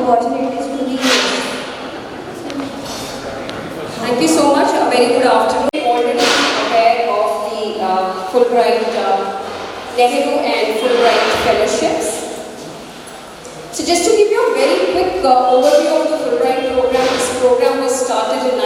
opportunities to the Thank you so much. A very good afternoon. Already aware of the Fulbright Nehru and Fulbright fellowships. So just to give you a very quick overview of the Fulbright program, this program was started in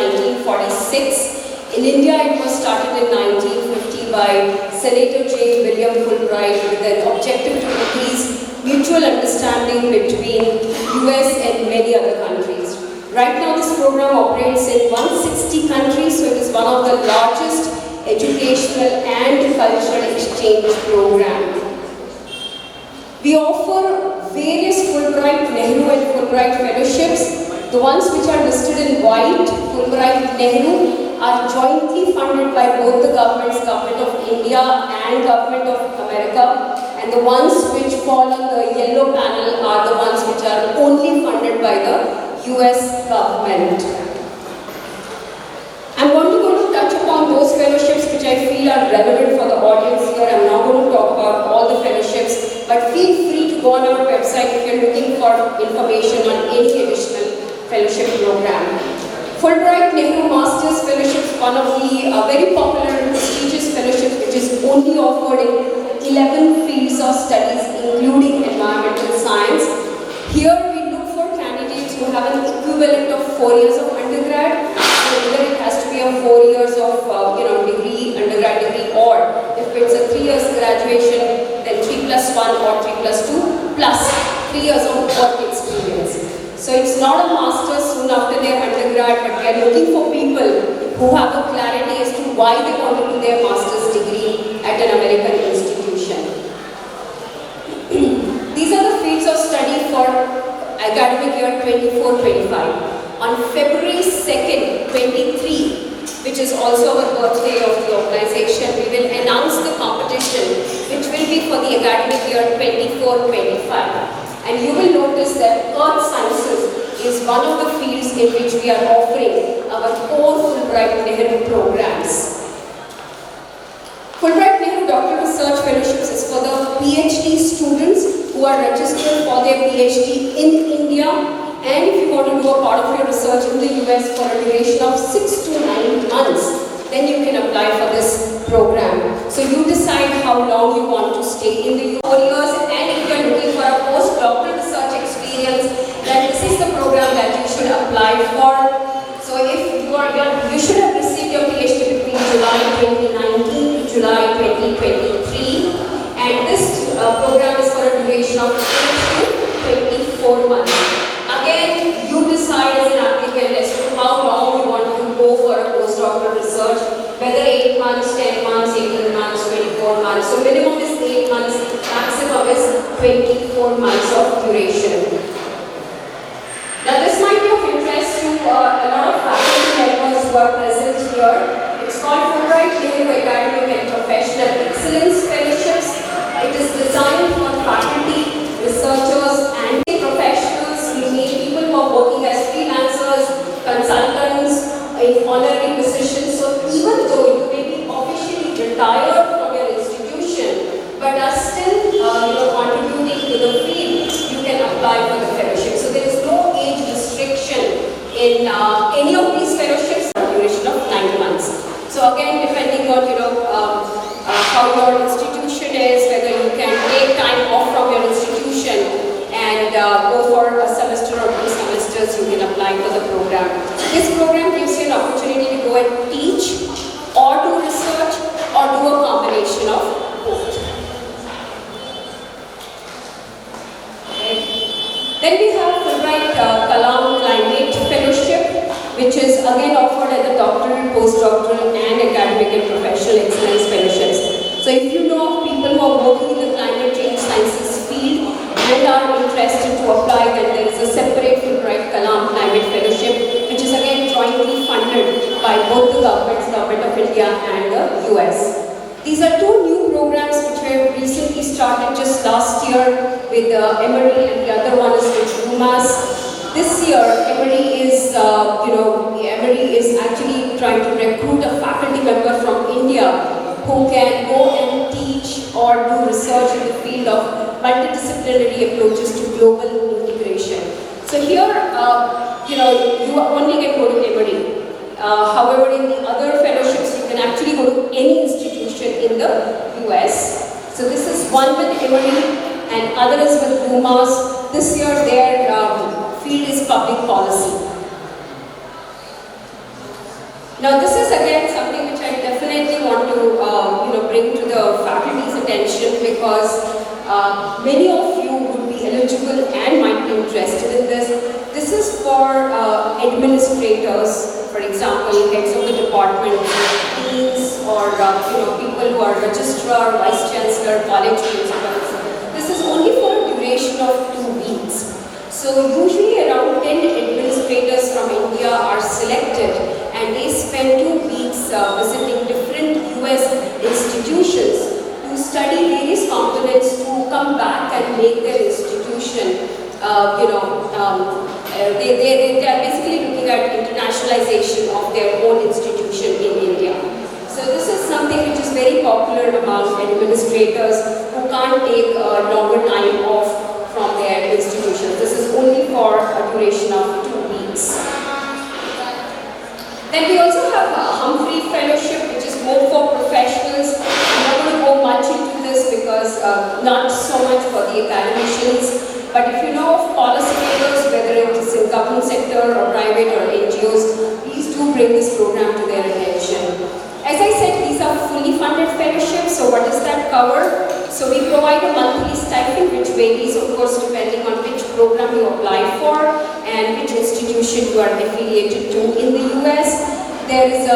1946. In India, it was started in 1950 by Senator J. William Fulbright with an objective to increase mutual understanding between US and many other countries. Right now, this program operates in 160 countries, so it is one of the largest educational and cultural exchange programs. We offer various Fulbright Nehru and Fulbright fellowships. The ones which are listed in white, Fulbright Nehru, are jointly funded by both the governments, Government of India and Government of America. And the ones which fall on the yellow panel are the ones which are only funded by the US government. I'm going to touch upon those fellowships which I feel are relevant for the audience here. I'm not going to talk about all the fellowships, but feel free to go on our website if you're looking for information on any additional fellowship program. Fulbright Nehru Masters Fellowship is one of the very popular and prestigious fellowships which is only offered in 11 fields of studies including environmental science. Here we look for candidates who have an equivalent of 4 years of undergrad. So either it has to be a 4 years of degree, undergrad degree, or if it's a 3 years graduation, then 3+1 or 3+2 plus 3 years of work experience. So it's not a master's soon after their undergrad, but we are looking for people who have a clarity as to why they want to do their master's degree at an American institution. These are the fields of study for academic year 24-25. On February 2nd, 23, which is also our birthday of the organization, we will announce the competition, which will be for the academic year 24-25. And you will notice that Earth Sciences is one of the fields in which we are offering our core Fulbright Nehru programs. Fulbright Nehru Doctoral Research Fellowships is for the PhD students who are registered for their PhD in India, and if you want to do a part of your research in the US for a duration of 6 to 9 months, then you can apply for this program. So you decide how long you want to stay in the US. 4 years, and if you are looking for a postdoctoral research experience, then this is the program that you should apply for. So if you should have received your PhD between July 2019 to July 2023, and this program is for a duration of 8 to 24 months. Again, you decide as an applicant as to how long you want to go for a postdoctoral research, whether 8 months, 10 months, 18 months, 24 months. So minimum is 8 months, maximum is 24 months of duration. Now this might be of interest to a lot of faculty members who are present here. It's called Fulbright Nehru Academic and Professional Excellence Fellowships. It is designed for faculty, researchers and professionals. We need people who are working as freelancers, consultants, in honorary positions. So even though you may be officially retired from your institution, but are still contributing to the field, you can apply for the fellowship. So there is no age restriction in any of these fellowships for a duration of 9 months. So again, depending on how your institution is, whether you can take time off from your institution and go for a semester or 2 semesters, you can apply for the program. This program gives you an opportunity to go and teach or do research or do a combination of both. Then we have Fulbright Kalam Climate Fellowship, which is again offered at the doctoral, postdoctoral and academic and professional excellence fellowships. So if you know of people who are working in the climate change sciences field and are interested to apply, then there is a separate Fulbright Kalam Climate Fellowship, which is again jointly funded by both the governments, Government of India and the US. These are 2 new programs which were recently started just last year with Emory, and the other one is with UMass. This year, Emory is actually trying to recruit a faculty member from India who can go and teach or do research in the field of multidisciplinary approaches to global integration. So here, you only can go to Emory. However, in the other fellowships, you can actually go to any institution in the US. So this is one with Emory and others with UMass. This year, their field is public policy. Now this is again something which I definitely want to bring to the faculty's attention, because many of you would be eligible and might be interested in this. This is for administrators, for example, heads of the department, deans, or people who are registrar, vice chancellor, college principals. This is only for a duration of 2 weeks. So usually around 10 administrators from India are selected, and they spend 2 weeks visiting different US institutions to study various components to come back and make their institution, they are basically looking at internationalization of their own institution in India. So this is something which is very popular among administrators who can't take a longer time off from their institutions. This is only for a duration of 2 weeks. Then we also have a Humphrey Fellowship, which is more for professionals. I'm not going to go much into this because not so much for the academicians. But if you know of policymakers, whether it is in government sector or private or NGOs, please do bring this program to their attention. As I said, these are fully funded fellowships. So what does that cover? So we provide a monthly stipend, which varies, of course, depending on which program you apply for and which institution you are affiliated to in the US. There is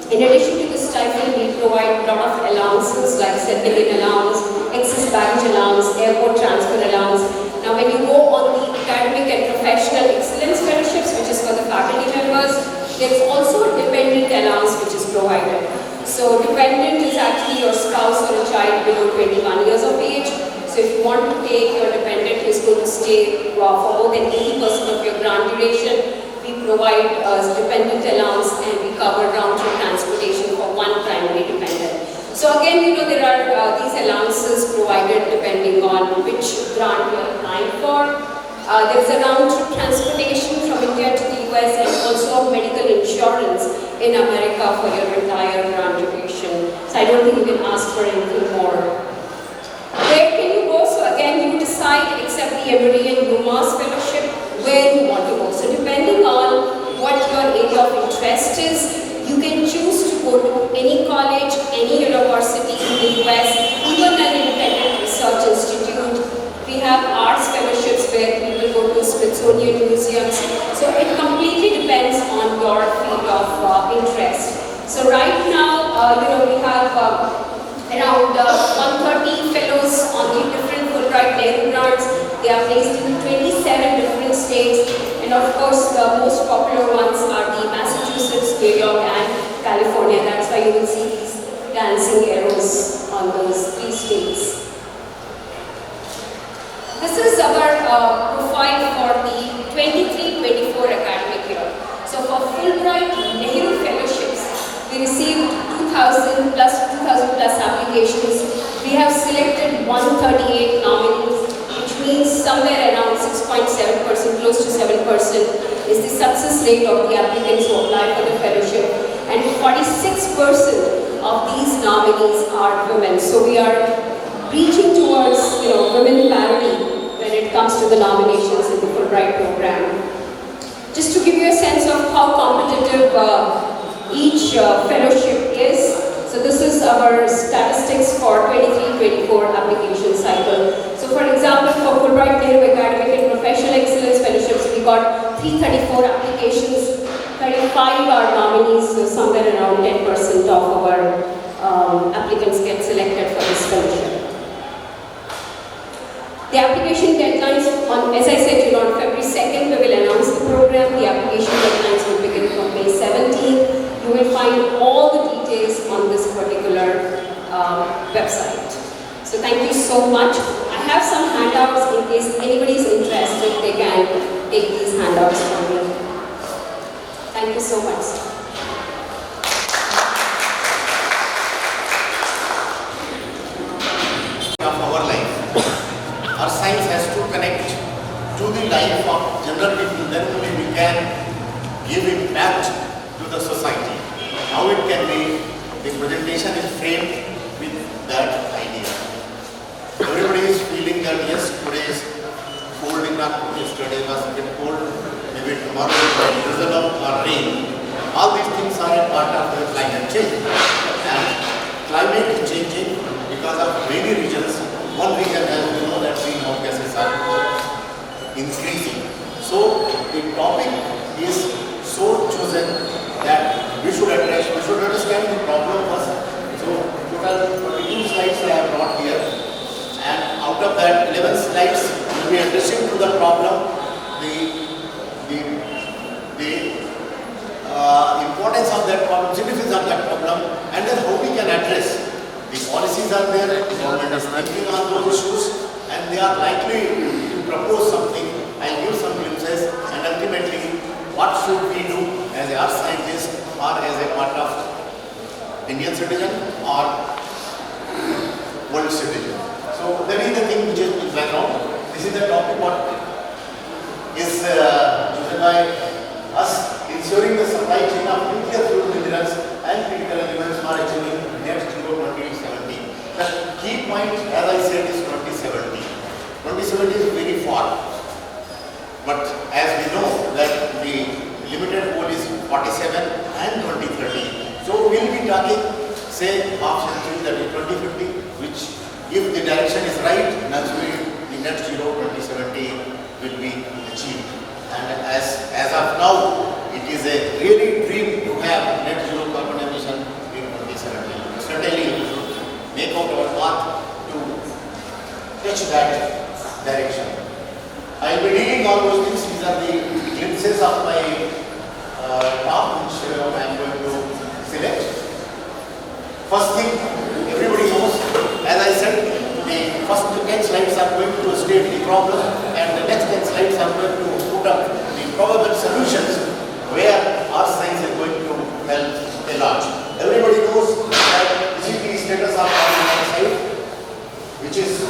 in addition to the stipend, we provide a lot of allowances like settlement allowance, excess baggage allowance, airport transfer allowance. Now, when you go on the academic and professional excellence fellowships, which is for the faculty members, there is also a dependent allowance which is provided. So dependent is actually your spouse or a child below 21 years of age. So if you want to take your dependent who is going to stay for more than 80% of your grant duration, we provide a dependent allowance and we cover round-trip transportation for one primary dependent. So again, there are these allowances provided depending on which grant you are applying for. There is a round-trip transportation from India to the US and also medical insurance in America for your entire grant duration. So I don't think you can ask for anything more. Where can you go? So again, you decide, except the Emory and UMass Fellowship, where you want to go. So depending on what your area of interest is, you can choose to go to any college, any university in the US, even an independent research institute. We have arts fellowships where people go to Smithsonian museums. So it completely depends on your field of interest. So right now, we have around 130 fellows on the different Fulbright Nehru grants. They are placed in 27 different states, and of course the most popular ones are the Massachusetts, New York and California. That's why you will see these dancing arrows on those 3 states. This is our profile for the 23-24 academic year. So for Fulbright Nehru Fellowships, we received 2,000 plus applications. We have selected 138 nominees, which means somewhere around 6.7%, close to 7% is the success rate of the applicants who apply for the fellowship. And 46% of these nominees are women. So we are reaching towards women parity when it comes to the nominations in the Fulbright program. Just to give you a sense of how competitive each fellowship is, so this is our statistics for 23-24 application cycle. So for example, for Fulbright Nehru Academic and Professional Excellence Fellowships, we got 334 applications, 35 are nominees, so somewhere around 10% of our applicants get selected for this fellowship. The application deadlines, as I said, on February 2nd, we will announce the program. The application deadlines will begin from May 17th. You will find all the details on this particular website. So thank you so much. I have some handouts in case anybody is interested. They can take these handouts from me. Thank you so much. Of our life, our science has to connect to the life of general people, then only we can give impact to the society. How it can be, the presentation is framed with that idea. Everybody is feeling that yes, today is cold in Nagpur, yesterday was a bit cold, maybe tomorrow will be drizzle or rain. All these things are a part of the climate change. And climate is changing because of many reasons. One reason, as we know, that greenhouse gases are increasing. So the topic is so chosen that we should address, we should understand the problem first. So total 22 slides I have brought here, and out of that 11 slides will be addressing to the problem, the importance of that problem, significance of that problem, and then how we can address. The policies are there, the government is working on those issues, and they are likely to propose something. I'll give some glimpses, and ultimately, what should we do as a earth scientist or as a part of Indian citizen or world citizen. So that is the thing which is in background. This is the topic what is chosen by us. Ensuring the supply chain of nuclear fuel minerals and critical elements are achieving net zero 2070. The key point, as I said, is 2070. 2070 is very far. But as we know that the limited goal is 47 and 2030. So we will be talking, say, half century, that is 2050, which if the direction is right, naturally the net zero 2070 will be achieved. And as of now, it is a really dream to have net zero carbon emission in 2070. Certainly, we should make out our path to touch that direction. I will be reading all those things. These are the glimpses of my talk, which I am going to select. First thing, everybody knows, as I said, the first 10 slides are going to state the problem, and the next 10 slides are going to put up the probable solutions where our science is going to help a lot. Everybody knows that this is the status of carbon dioxide, which is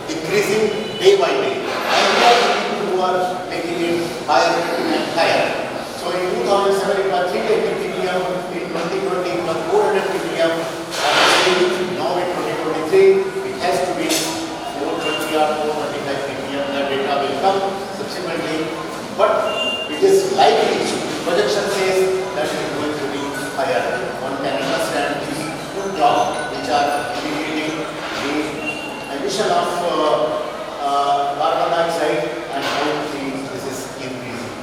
increasing day by day. And we are the people who are making it higher and higher. So in 2007 it was 380 ppm, in 2020 it was 400 ppm, and now in 2023 it has to be 420 or 425 ppm. The data will come subsequently, but it is likely, projection says that it is going to be higher. One can understand these two laws which are indicating the emission of carbon dioxide and how this is increasing.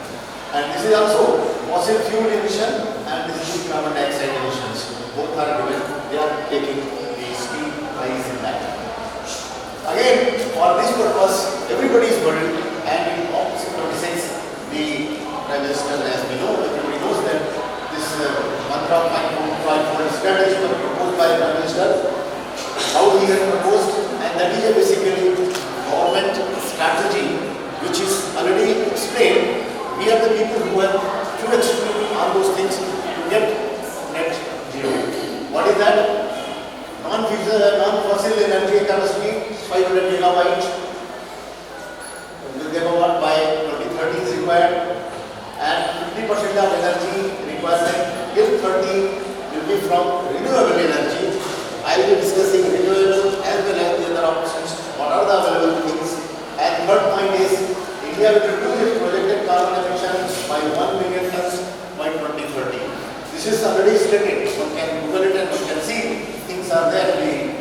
And this is also fossil fuel emission and this is carbon dioxide emissions. Both are given, they are taking the steep rise in that. Again, for this purpose, everybody is worried, and in August 26, the Prime Minister, as we know, everybody knows that this mantra of 5-fold strategy was proposed by the Prime Minister. How he has proposed, and that is a basically government strategy which is already explained. We are the people who have to explain on those things to get net zero. What is that? Non-fossil energy capacity 500 gigawatt by 2030 is required, and 50% of energy requirement till 30 will be from renewable energy. I will be discussing renewable as well as the other options, what are the available things. And third point is, India will reduce its projected carbon emissions by 1 million tons by 2030. This is already stated. One can Google it and you can see things are there, the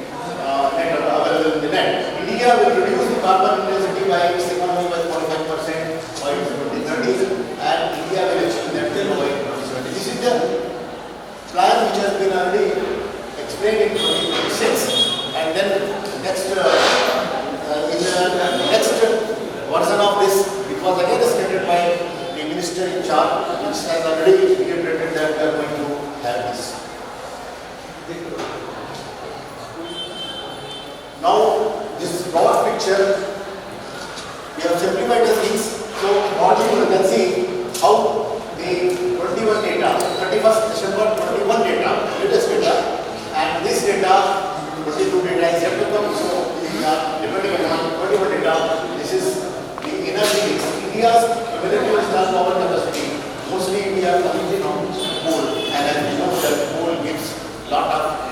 net available in the net. India will reduce the carbon intensity by its economy by 45% by 2030, and India will achieve net zero by 2070. This is the plan which has been already explained in 2026, and then next in the next version of this, it was again stated by the minister in charge, which has already reiterated that we are going to have this. Now, this broad picture, we have simplified the things. So, broadly you can see how the 21 data, 31st December 21 data, latest data, and this data, 22 data is yet to come. So, we are depending upon 21 data. This is the energy India's cumulative installed power capacity, mostly we are coming from coal, and as we know that coal gives lot of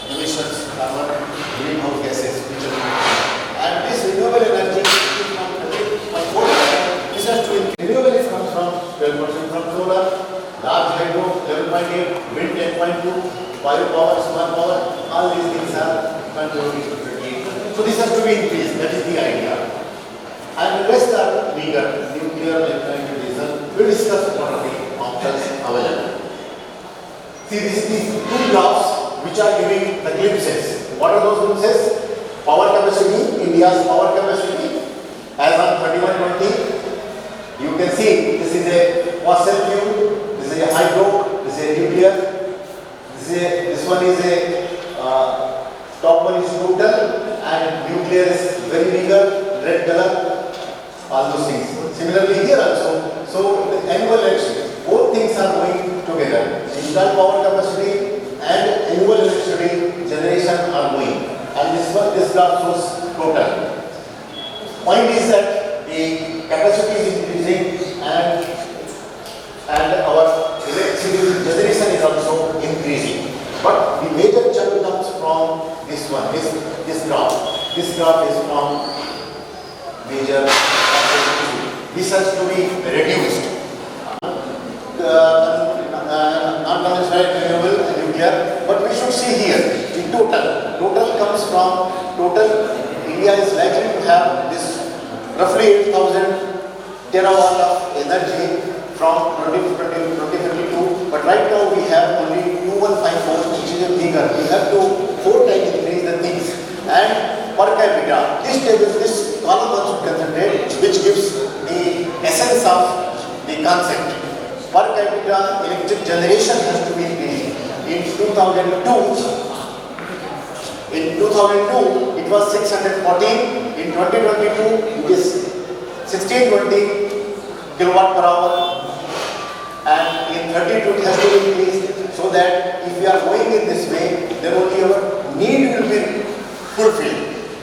emissions, carbon, greenhouse gases, which are, and this renewable energy is from 30.4%. This has to be renewable comes from 12% from solar, large hydro 11.8, wind 10.2, biopower, small power, all these things are contributing to 38%. So this has to be increased. That is the idea. And the rest are meager, nuclear, electronic diesel. We discuss what are the options available. See, these two graphs which are giving the glimpses. What are those glimpses? Power capacity, India's power capacity as on 3120. You can see this is a fossil fuel, this is a hydro, this is a nuclear, this one is a top one is total, and nuclear is very meager, red color, all those things. Similarly here also, so the annual electricity, both things are going together. Installed power capacity and annual electricity generation are going. And this graph shows total. Point is that the capacity is increasing and our electricity generation is also increasing. But the major chunk comes from this one, this graph. This graph is from major capacity. This has to be reduced. Non-conventional renewable nuclear, but we should see here the total. Total comes from India is likely to have this roughly 8,000 terawatt of energy from 2052, but right now we have only 2154, which is a figure. We have to 4 times increase the things. And per capita, this column also concentrate, which gives the essence of the concept. Per capita electric generation has to be increased. In 2002, it was 614. In 2022, it is 1620 kilowatt per hour. And in 32, it has to be increased, so that if we are going in this way, then only our need will be fulfilled.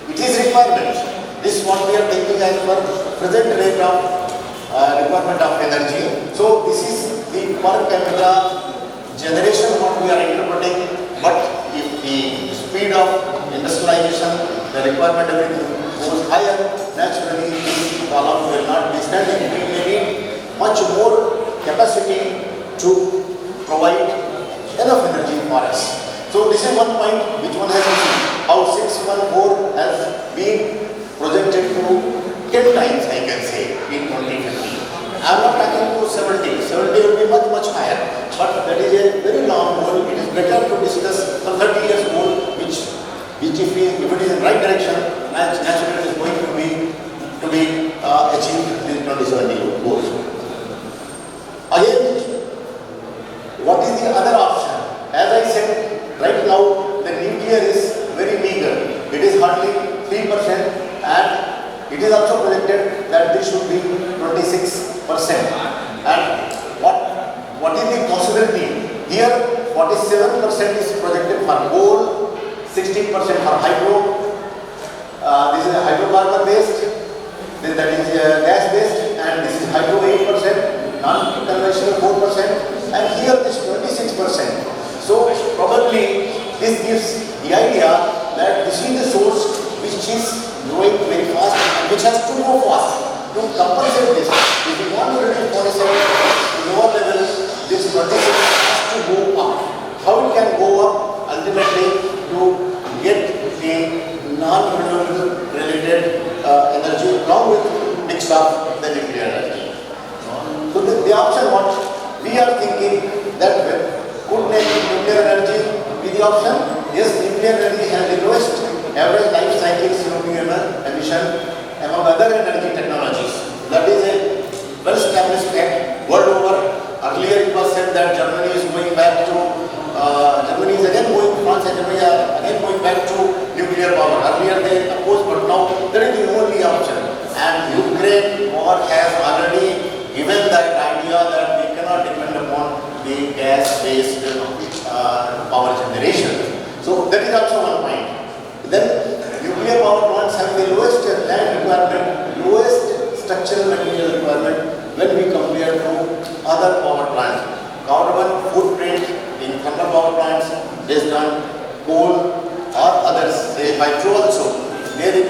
It is requirement. This is what we are taking as per present rate of requirement of energy. So this is the per capita generation what we are interpreting. But if the speed of industrialization, the requirement everything goes higher, naturally this column will not be standing. We may need much more capacity to provide enough energy for us. So this is one point which one has to see, how 614 has been projected to 10 times, I can say, in 2050. I am not talking to 70. 70 will be much higher, but that is a very long goal. It is better to discuss a 30 years goal, which if it is in right direction, naturally it is going to be achieved in 2070 goals. Again, what is the other option? As I said, right now the nuclear is very meager. It is hardly 3%, and it is also projected that this should be 26%. And what is the possibility? Here 47% is projected for coal, 16% for hydro. This is hydrocarbon based, that is gas based, and this is hydro 8%. Non-conventional 4%, and here this 26%. So probably this gives the idea that this is the source which is growing very fast and which has to go fast to compensate this. If you want to reduce 47 to lower level, this 26 has to go up. How it can go up? Ultimately to get the non-renewable related energy along with mix of the nuclear energy. So the option what we are thinking that could make nuclear energy be the option. Yes, nuclear energy has the lowest average life cycle CO2 emission among other energy technologies. That is a well-established fact world over. Earlier it was said that Germany is going back to Germany is again going, France and Germany are again going back to nuclear power. Earlier they opposed, but now that is the only option. And Ukraine war has already given that idea that we cannot depend upon the gas-based power generation. So that is also one point. Then nuclear power plants have the lowest land requirement, lowest structural material requirement when we compare to other power plants. Carbon footprint in thermal power plants based on coal or others, say hydro also, they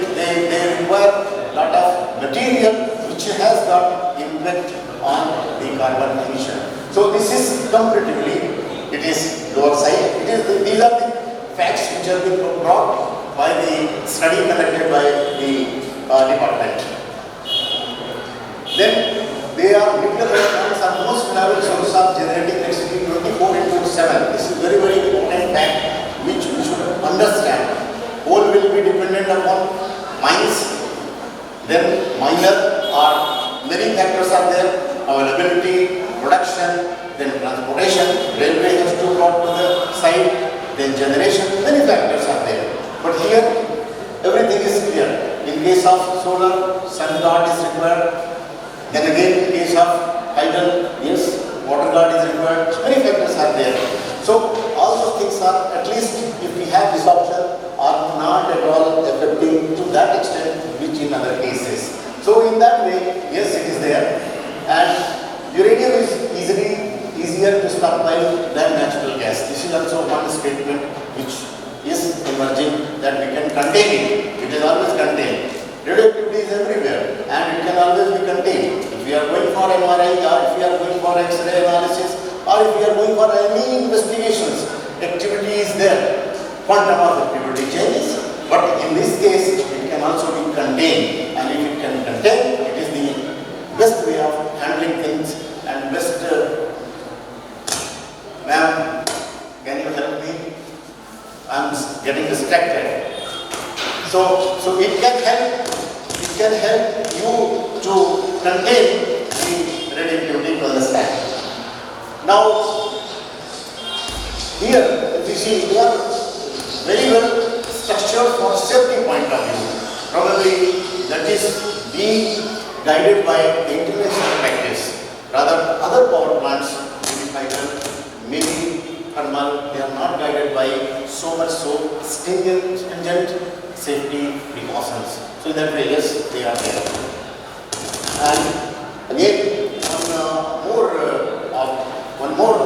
require a lot of material which has got impact on the carbon emission. So this is comparatively, it is lower side. These are the facts which have been brought by the study conducted by the department. Then they are nuclear power plants are most reliable source of generating electricity 24/7. This is very important fact which we should understand. Coal will be dependent upon mines, then minor or many factors are there, availability, production, then transportation, railway has to brought to the side, then generation, many factors are there. But here everything is clear. In case of solar, sun guard is required. Then again in case of hydel, yes, water guard is required. Many factors are there. So all those things are, at least if we have this option, are not at all affecting to that extent which in other cases. So in that way, yes, it is there. And uranium is easier to stockpile than natural gas. This is also one statement which is emerging, that we can contain it. It is always contained. Radioactivity is everywhere and it can always be contained. If we are going for MRI or if we are going for X-ray analysis or if we are going for any investigations, activity is there. Quantum of activity changes, but in this case it can also be contained, and if it can contain, it is the best way of handling things and best. Ma'am, can you help me? I'm getting distracted. So it can help you to contain the radioactivity to understand. Now, here, if you see, they are very well structured for safety point of view. Probably that is being guided by the international practice. Rather, other power plants, maybe hydro, maybe thermal, they are not guided by so much stringent safety precautions. So in that way, yes, they are there. And again, one more.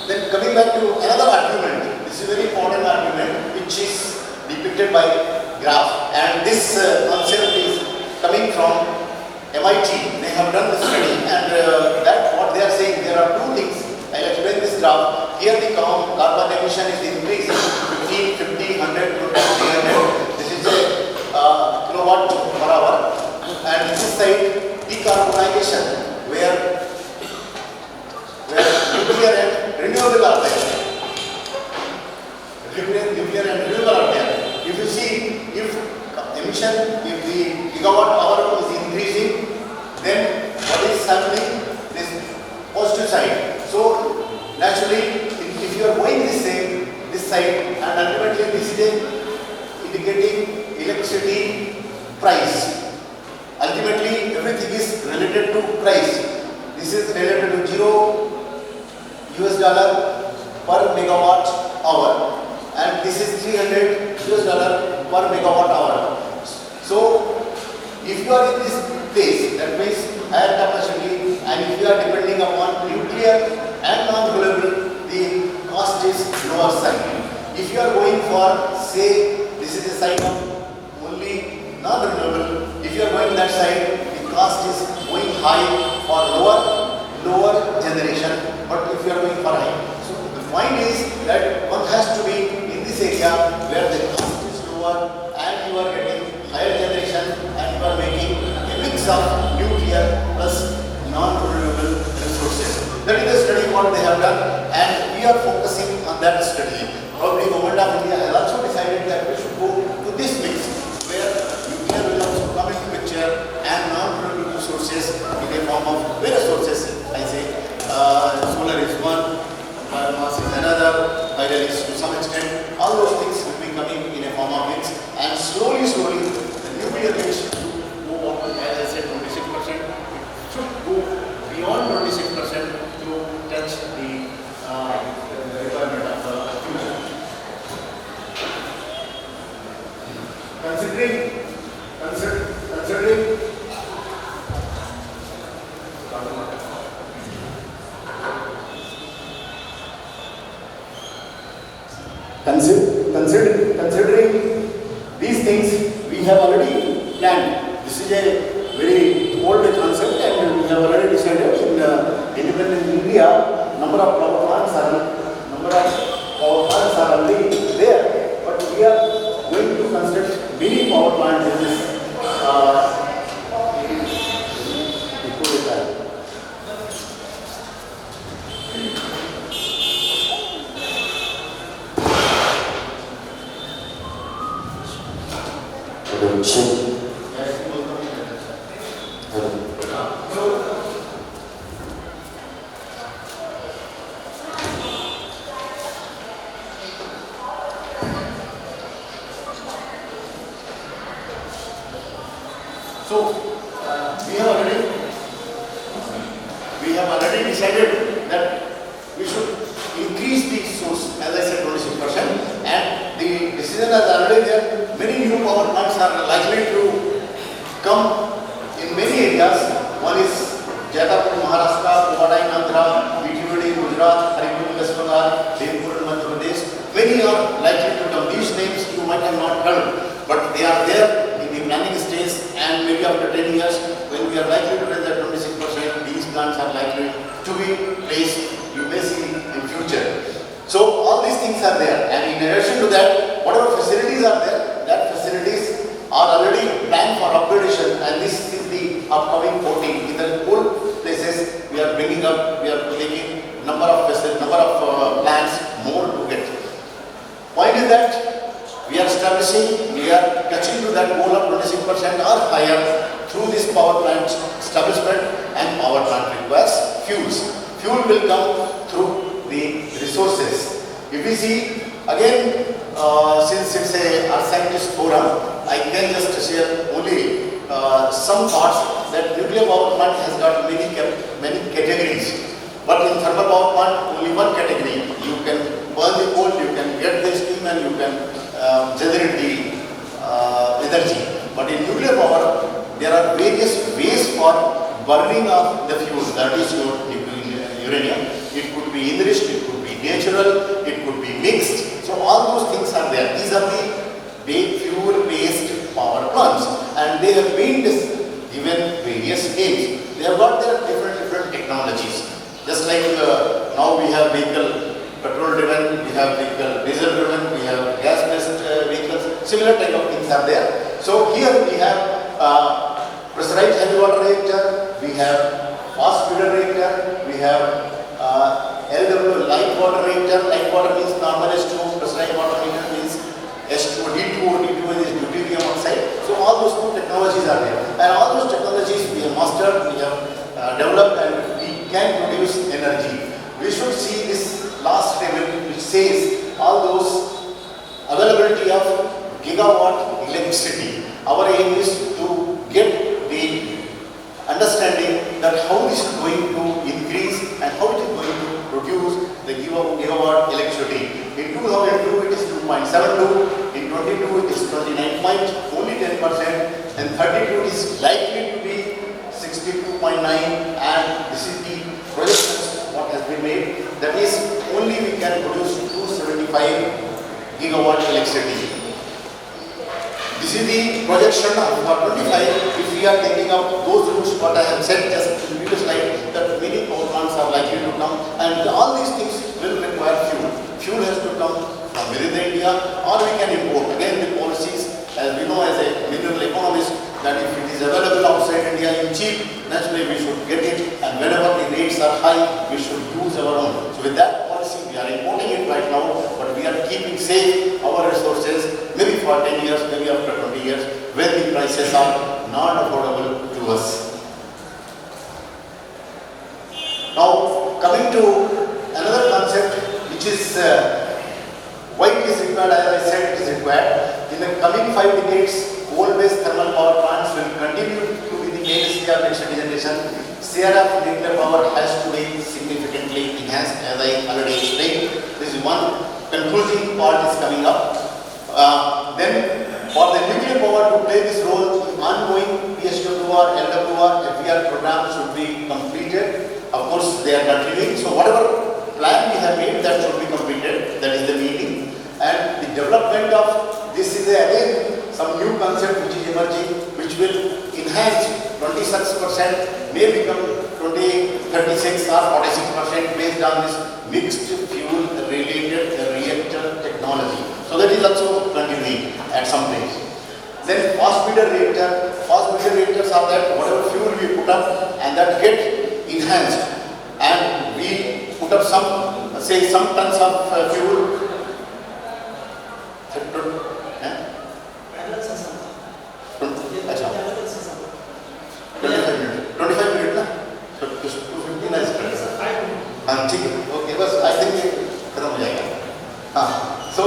Then coming back to another argument, this is a very important argument which is depicted by graph, and this concept is coming from MIT. They have done the study, and that what they are saying, there are two things. I will explain this graph. Here the carbon emission is increasing 15, 50, 100, 300. This is a kilowatt per hour, and this side decarbonization, where nuclear and renewable are there. Nuclear and renewable are there. If you see, if emission, if the gigawatt hour is increasing, then what is happening? This positive side. So naturally, if you are going this side, and ultimately this is indicating electricity price. Ultimately, everything is related to price. This is related to $0 per megawatt hour, and this is $300 per megawatt hour. So if you are in this place, that means higher capacity, and if you are depending upon nuclear and non-renewable, the cost is lower side. If you are going for, say, this is the side of only non-renewable, if you are going that side, the cost is going high for lower generation, but if you are going for high. So the point is that one has to be in this area where the cost is lower and you are getting higher generation and you are making a mix of nuclear plus non-renewable resources. That is the study what they have done, and we are focusing on that study. Probably Government of India has also decided that we should go to this mix where nuclear will also come into picture and non-renewable resources in the form of various sources. I say solar is one, biomass is another, hydel is to some extent. All those things will be coming in a form of mix, and slowly the nuclear mix will move on, as I said, Considering these things, we have already planned. This is a very old concept, and we have already decided in independent India, number of power plants are already there. But we are going to construct many power plants in this. So we have already decided that we should increase the source, as I said, 26%, and the decision is already there. Many new power plants are likely to come in many areas. One is Jaipur, Maharashtra, Tukadoji Andhra, BTVD, Gujarat, Haripur, West Bengal, Jaipur, Madhya Pradesh. Many are likely to come. These names you might have not heard, but they are there in the planning stage, and maybe after 10 years, when we are likely to reach that 26%, these plants are likely to be placed, you may see in future. So all these things are there, and in addition to that, whatever facilities are there, that facilities are already planned for upgradation, and this is the upcoming 14. In the old places, we are bringing up, we are taking number of plants more to get. Point is that we are establishing, we are touching to that goal of 26% or higher through this power plant establishment, and power plant requires fuels. Fuel will come through the resources. If we see again, since it's a Earth Scientist forum, I can just share only some thoughts that nuclear power plant has got many categories. But in thermal power plant, only one category. You can burn the coal, you can get the steam, and you can generate the energy. But in nuclear power, there are various ways for burning of the fuel. That is your uranium. It could be enriched, it could be natural, it could be mixed. So all those things are there. These are the fuel-based power plants, and they have been given various names. They have got their different technologies. Just like now we have vehicle petrol-driven, we have vehicle diesel-driven, we have gas-based vehicles. Similar type of things are there. So here we have pressurized heavy water reactor, we have fast feeder reactor, we have LW light water reactor. Light water means normal H2O, pressurized water reactor means H2O, D2O is deuterium oxide. So all those two technologies are there, and all those technologies we have mastered, we have developed, and we can produce energy. We should see this last table which says all those availability of gigawatt electricity. Our aim is to get the understanding that how this is going to increase and how it is going to produce the gigawatt electricity. In 2002 it is 2.72, in 22 it is 29 point, only 10%, and 32 is likely to be 62.9, and this is the projections what has been made. That is, only we can produce 275 gigawatt electricity. This is the projection of 25. If we are taking up those routes, what I have said just in the previous slide, that many power plants are likely to come, and all these things will require fuel. Fuel has to come from within India, or we can import. Again, the policies, as we know as a mineral economist, that if it is available outside India in cheap, naturally we should get it, and whenever the rates are high, we should use our own. So with that policy, we are importing it right now, but we are keeping safe our resources, maybe for 10 years, maybe after 20 years, when the prices are not affordable to us. Now, coming to another concept, which is why it is required. As I said, it is required. In the coming 5 decades, coal-based thermal power plants will continue to be the mainstay of electricity generation. Share of nuclear power has to be significantly enhanced, as I already explained. This is one conclusive part is coming up. Then, for the nuclear power to play this role, the ongoing PSWR, LWR, FER program should be completed. Of course, they are continuing. So, whatever plan we have made, that should be completed. That is the meeting. And the development of this is again some new concept which is emerging, which will enhance 26%, may become 36 or 46% based on this mixed fuel related reactor technology. So that is also continuing at some place. Then fast breeder reactors are that whatever fuel we put up and that get enhanced, and we put up some, say some tons of fuel. 25 minutes ना? So 250 ना इसका? हाँ ठीक है. Okay, बस I think खत्म हो जाएगा. हाँ. So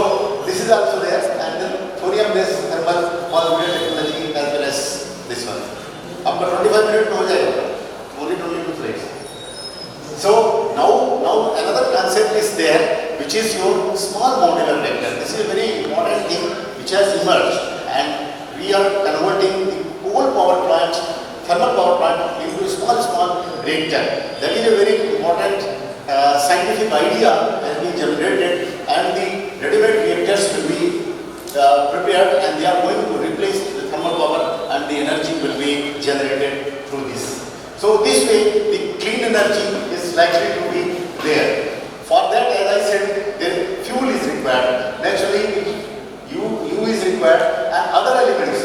this is also there, and then thorium-based thermal polymer technology as well as this one. आपका 25 minutes में हो जाएगा. Only 22 slides. So now another concept is there, which is your small modular reactor. This is a very important thing which has emerged, and we are converting the coal power plant, thermal power plant into a small reactor. That is a very important scientific idea has been generated, and the ready-made reactors will be prepared, and they are going to replace the thermal power, and the energy will be generated through this. So this way, the clean energy is likely to be there. For that, as I said, the fuel is required. Naturally, U is required, and other elements.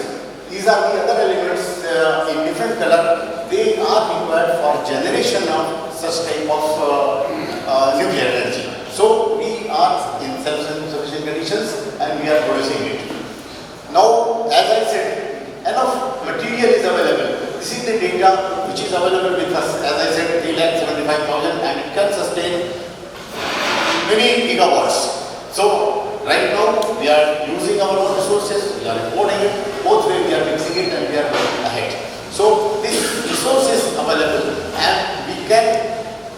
These are the other elements in different color. They are required for generation of such type of nuclear energy. So we are in self-sufficient conditions, and we are producing it. Now, as I said, enough material is available. This is the data which is available with us. As I said, 3,75,000, and it can sustain many gigawatts. So right now we are using our own resources, we are importing it, both ways we are mixing it, and we are going ahead. So this resource is available, and we can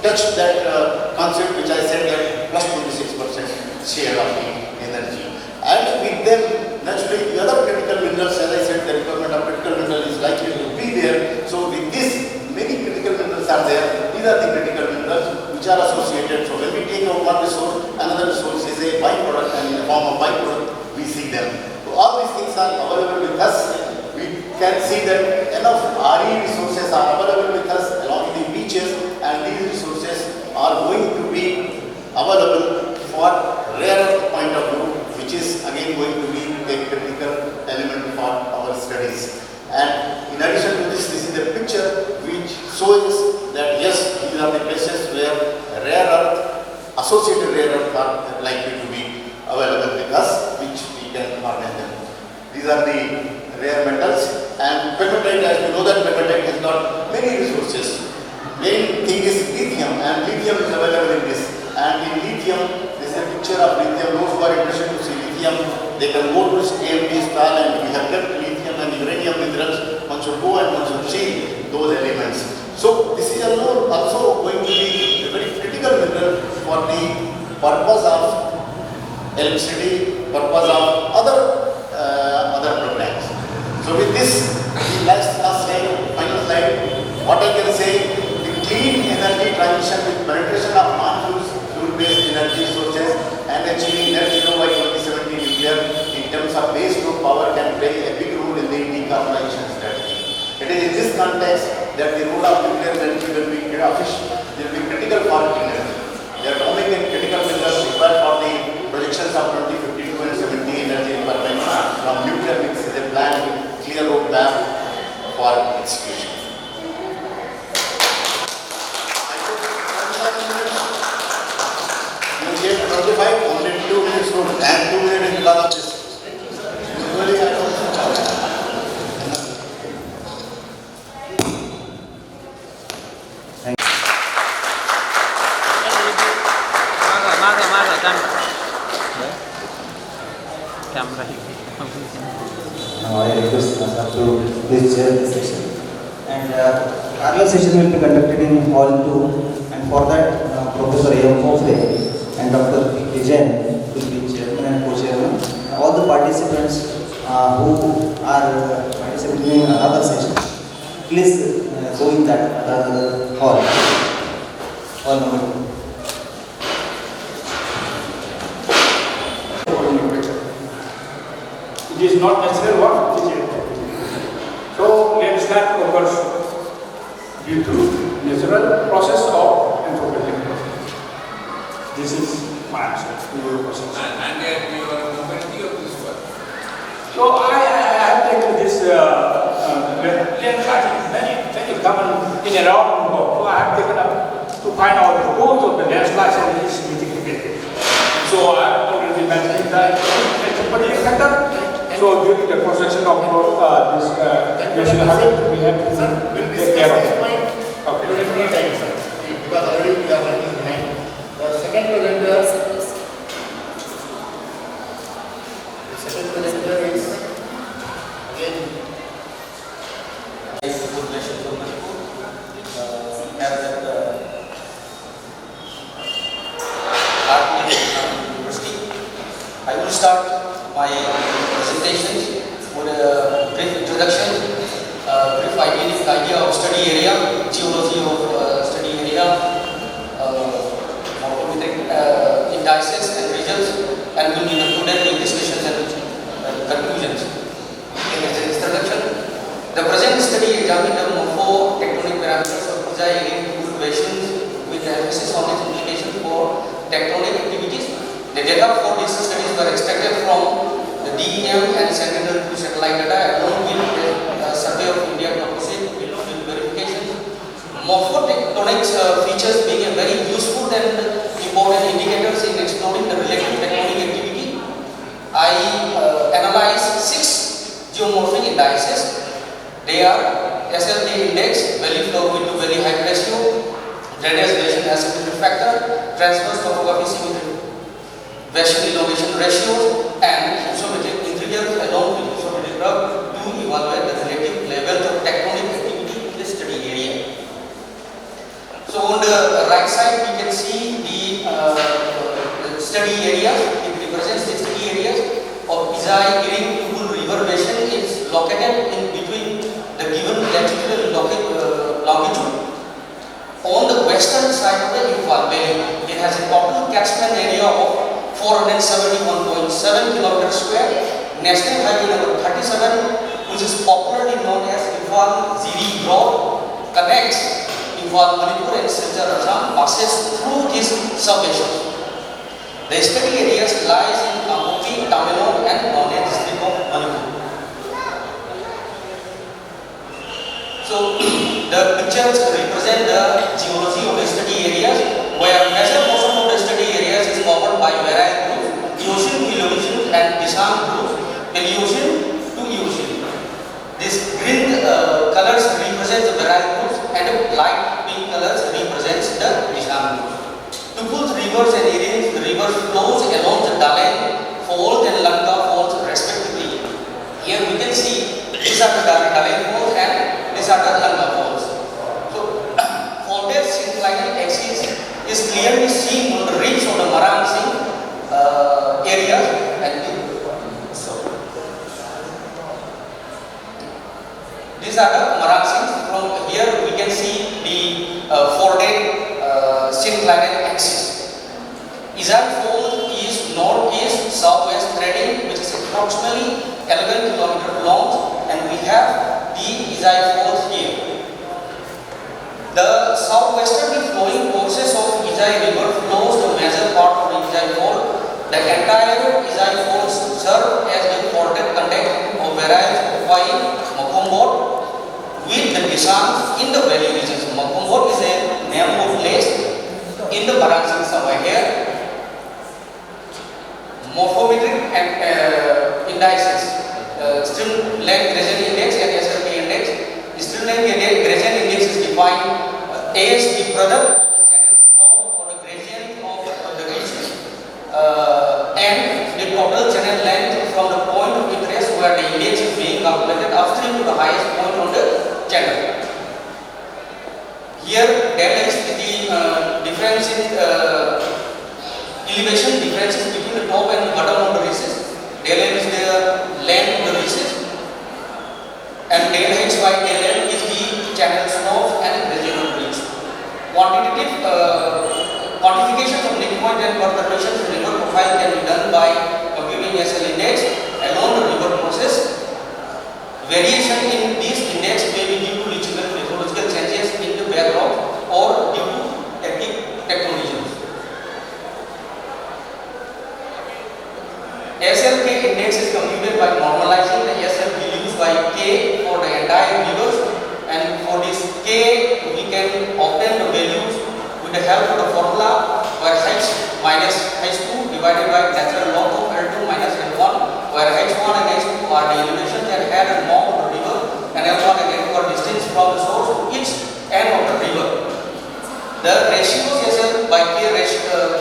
touch that concept which I said, that plus 26% share of the energy. And with them, naturally, the other critical minerals, as I said, the requirement of critical mineral is likely to be there. So with this, many critical minerals are there. These are the critical minerals which are associated. So when we take out one resource, another resource is a byproduct, and in the form of byproduct, we see them. So all these things are available with us. We can see that enough RE resources are available with us along the beaches, and these resources are going to be available for rare earth point of view, which is again going to be a critical element for our studies. And in addition to this, this is the picture which shows that yes, these are the places where rare earth, associated rare earth are likely to be available with us, which we can harness them. These are the rare metals, and pegmatite, as you know that pegmatite has got many resources. Main thing is lithium, and lithium is available in this. And in lithium, this is a picture of lithium. Those who are interested to see lithium, they can go to AMD style, and we have kept lithium and uranium minerals. One should go and one should see those elements. So this is also going to be a very critical mineral for the purpose of electricity, purpose of other programs. So with this, the last slide, final slide, what I can say, the clean energy transition with penetration of non-fuel-based energy sources and achieving net zero by 2070 nuclear in terms of base load power can play a big role in the decarbonization strategy. It is in this context that the role of nuclear energy will be critical for energy. The atomic and critical minerals required for the projections of 2052 and 70 energy requirements from nuclear mix is a plan with clear roadmap for execution. You gave 25, only 2 minutes room, and 2 minutes because of this. Usually I don't. Now I request Asaf to please chair the session. And parallel session will be conducted in Hall 2, and for that Professor A.M. Fofle and Dr. Vijayan will be chairman and co-chairman. All the participants who are participating in another session, please go in that hall number 2. is not natural what? Which is so landslide occurs due to natural process of anthropogenetic process. This is my answer to your question. And yet you are community of this work. So I have taken this landslide very common in and around the world. So I have taken up to find out the cause of the landslides and its mitigation. So I have already mentioned that anthropogenetic factor. So during the construction of this national highway, we have to take care of it. Okay. You will need time, sir. Because already we are running behind. The second presenter is again Rashtrasant from Nagpur. Have that art university. I will start my presentation with a brief introduction, brief idea of study area, geology of study area, morphologic indices and regions, and will be concluded with discussions and conclusions. In its introduction, the present study examined the morpho-tectonic parameters of Giza-alien fluctuations with emphasis on its implications for tectonic activities. The data for these studies were extracted from the DEM and Sentinel-2 satellite data along with the Survey of India composite with verification. Morphotectonic features being a very useful and important indicators in exploring the relative tectonic activity. I analyzed 6 geomorphic indices. They are SLD index, valley flow width to valley height ratio, drainage basin asymmetry factor, transverse topography symmetry, basin elongation ratio, and isometric integers along with isometric curve to evaluate the relative level of tectonic activity in the study area. So on the right side we can see the study areas. It represents the study areas of Giza-alien Tubul river basin is located in between the given latitude and longitude. On the western side of the Imphal Valley, it has a total catchment area of 471.7 km square. National Highway number 37, which is popularly known as Imphal-Ziri Road, connects Imphal, Manipur and Silchar, Assam, passes through this subbasin. The study areas lies in Kampotpi, Tamil Nadu and Nonne district of Manipur. So the pictures represent the geology of the study areas, where major portion of the study areas is covered by varied groups, Eocene, Paleocene and Descent groups, Paleocene to Eocene. These green colors represent the varied groups and light pink colors represents the Descent groups. Tubul's rivers and Irine's rivers flows along the Dalen Fault and Lanka Faults respectively. Here we can see these are the Dalen Faults and these are the Lanka Faults. So, faulted synclinal axis is clearly seen on the ridge of the Marang Singh area. And these are the Marang Singhs. From here we can see the faulted synclinal axis. Izai Fault is northeast southwest threading, which is approximately 11 km long, and we have the Izai Fault here. The southwesterly flowing courses of Izai River flows the major part of the Izai Fault. The entire Izai Fault serves as the faulted contact of various oil Makombot with the descent in the valley regions. Makombot is a name of place in the Marang Singh somewhere here. Morphometric and indices, stream length gradient index and SLP index. Stream length gradient index is defined as the product of the channel slope or the gradient of the region and the total channel length from the point of interest where the index is being calculated upstream to the highest point on the channel. Here delta is the difference in elevation differences between the top and bottom of the recess. Del M is the length of the recess, and del H by del M is the channel slope and regional reach. Quantitative quantification of neck point and perturbations in river profile can be done by computing SL index along the river process process. Variation in this index may be due to lithological changes in the background or due to active tectonic. SLK index is computed by normalizing the SL values by K for the entire rivers, and for this K we can obtain the values with the help of the formula where H minus H2 divided by natural log of L2 minus L1, where H1 and H2 are the elevations that head and mouth of the river, and L1 and L2 are distance from the source to each end of the river. The ratios SL by K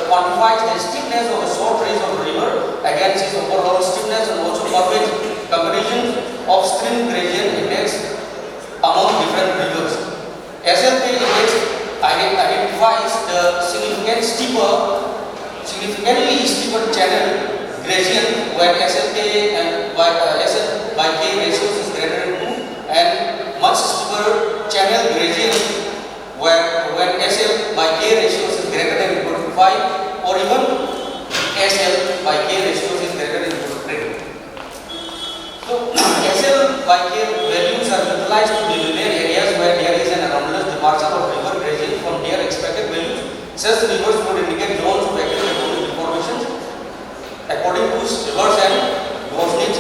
quantifies the stiffness of the short rays of the river against its overall stiffness, and also permits comparison of stream gradient index among different rivers. SLK index identifies the significantly steeper channel gradient where SLK and SL by K ratios is greater than 2, and much steeper channel gradient where when SL by K ratios is greater than equal to 5, or even SL by K ratios is greater than equal to 3. So SL by K values are utilized to delineate areas where there is an anomalous departure of river gradient from their expected values. Such rivers would indicate zones of active tectonic deformations according to Rivers and Gosnich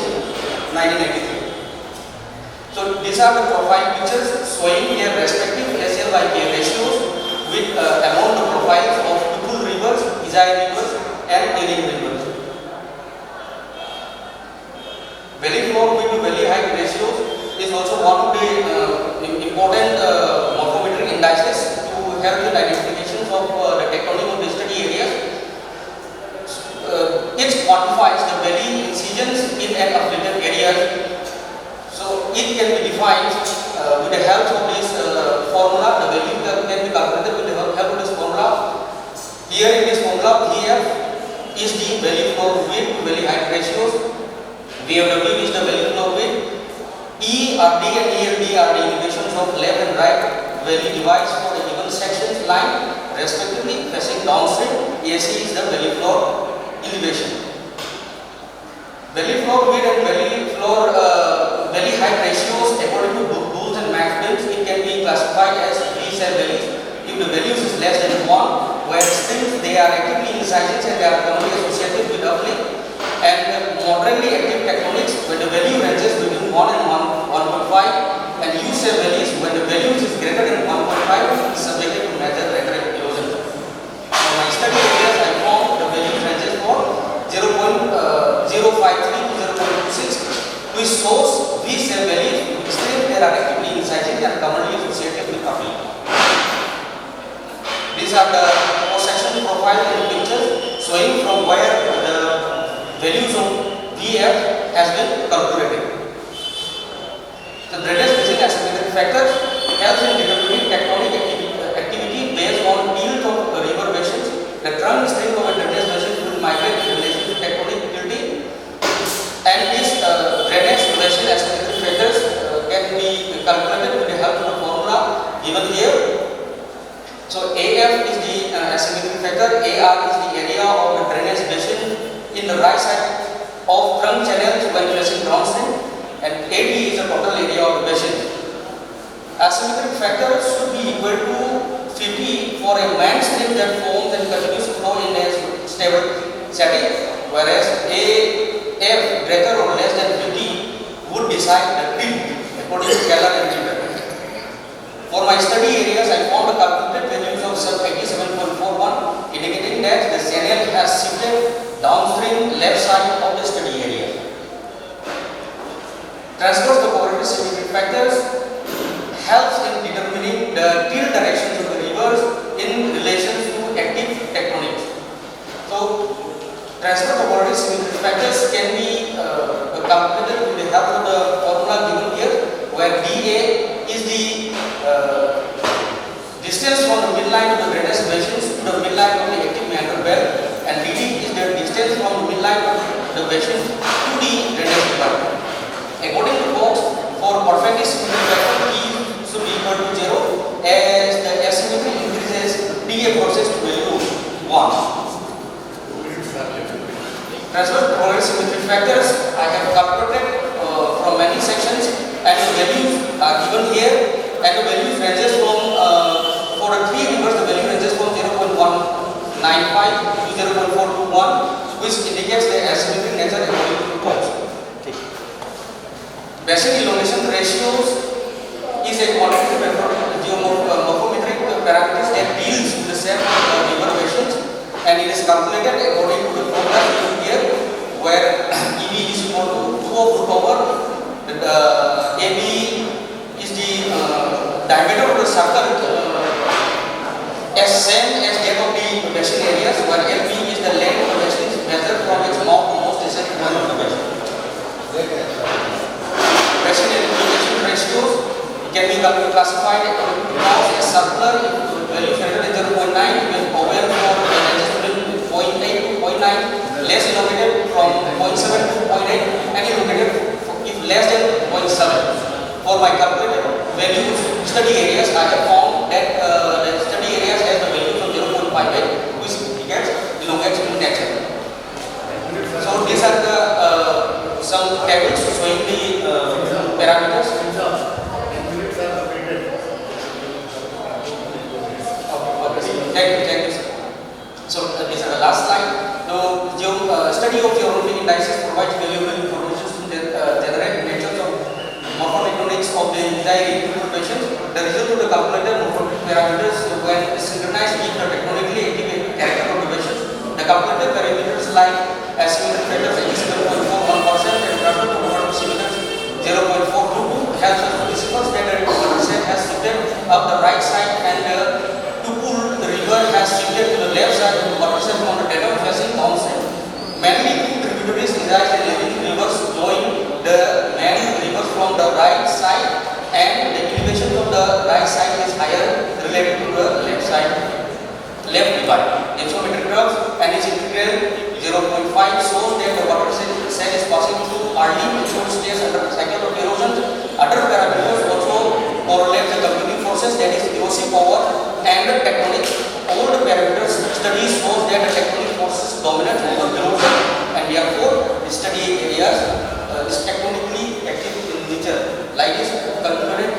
1993. So these are the profile pictures showing their respective SL by K ratios with among the profiles of Tukul rivers, Izai rivers and Iring rivers. Valley floor width to valley height ratios is also one of the important morphometric indices to help in identification of the tectonic of the study areas. It quantifies the valley incisions in an afflicted area. So it can be defined with the help of this formula. The value can be calculated with the help of this formula. Here in this formula, VF is the valley floor width to valley height ratios. VFW is the valley floor width. ERD and ELD are the elevations of left and right valley divides for the given sections line respectively facing downstream. AC is the valley floor elevation. Valley floor width and valley height ratios according to Booth and Maxwell's, it can be classified as V-cell values. If the values is less than 1, where still they are actively incisors and they are commonly associated with uplift, and moderately active tectonics when the value ranges between 1 and 1.5, and U-cell values when the values is greater than 1.5 is subjected to major lateral erosion. For my study areas, I found the value ranges for 0.053 to 0.26, which shows V-cell values which still they are actively incising and commonly associated with uplift. These are the cross-section profile in the picture showing from where the values of VF has been calculated. The drainage basin asymmetric factor helps in determining tectonic activity based on tilt of river basins. The trunk string of a drainage basin will migrate in relation to tectonic tilting, and these drainage basin asymmetric factors can be calculated with the help of the formula given here. So AF is the asymmetric factor, AR is the area of the drainage basin in the right side of trunk channels when facing downstream, and AD is the total area of the basin. Asymmetric factor should be equal to 50 for a manned stream that forms and continues to flow in a stable setting, whereas AF greater or less than 50 would decide the tilt according to Keller and Twitter. For my study areas, I found the calculated values of sub 87.41, indicating that the channel has shifted downstream left side of the study area. Transverse topographic symmetric factors helps in determining the tilt directions of the rivers in relation to active tectonics. So, transverse topographic symmetric factors can be calculated with the help of the formula given here, where dA is the distance from the midline of the drainage basins to the midline of the active meander belt, and dd is the distance from the midline of the basin to the drainage department. According to Box, for perfectly symmetric factor, d should be equal to 0 as the asymmetry increases, d approaches to value 1. Transverse topographic symmetric factors I have calculated many sections, and the values are given here, and the values ranges from for the 3 rivers the value ranges from 0.195 to 0.421, which indicates the acidic nature according to points. Basin elongation ratios is a quantitative geomorphometric parameters that deals with the set of river basins, and it is calculated according to the formula given here, where EB is equal to 2 of root over AB is the diameter of the circle as same as that of the basin areas, where LB is the length of the basin measured from its mouth to most distant point of the basin. Basin elongation ratios can be classified as circular value greater than 0.9, with over for ranges between 0.8 to 0.9, less elongated from 0.7 to 0.8, and elongated if less than 0.7. For my calculated values, study areas, I have found that the study areas has the value of 0.58, which indicates elongation in nature. So these are the some tables showing the parameters. Thank you, sir. So this is the last slide. The study of geological indices provides valuable information to generate natures of morphoeconomics of the desired information. The result of the calculated morphological parameters when synchronized with the technically active character of the basin. The calculated parameters like asymmetric factors is 0.41% and transfer to water parameters 0.422 has the principles that the water set has shifted up the right side, and to pull the river has shifted to the left side of the water set from the data facing downside. Mainly two tributaries reside in living rivers flowing the main rivers from the right side, and the elevation of the right side is higher related to the left side, left divide. Isometric curves and its integral 0.5 shows that the water set is passing through early mature stage under the cycle of erosion. Other parameters also correlate the competing forces, that is erosive power and the tectonic. All the parameters studies shows that the tectonic forces dominate over erosion, and therefore the study areas is tectonically active in nature. Like this calculated.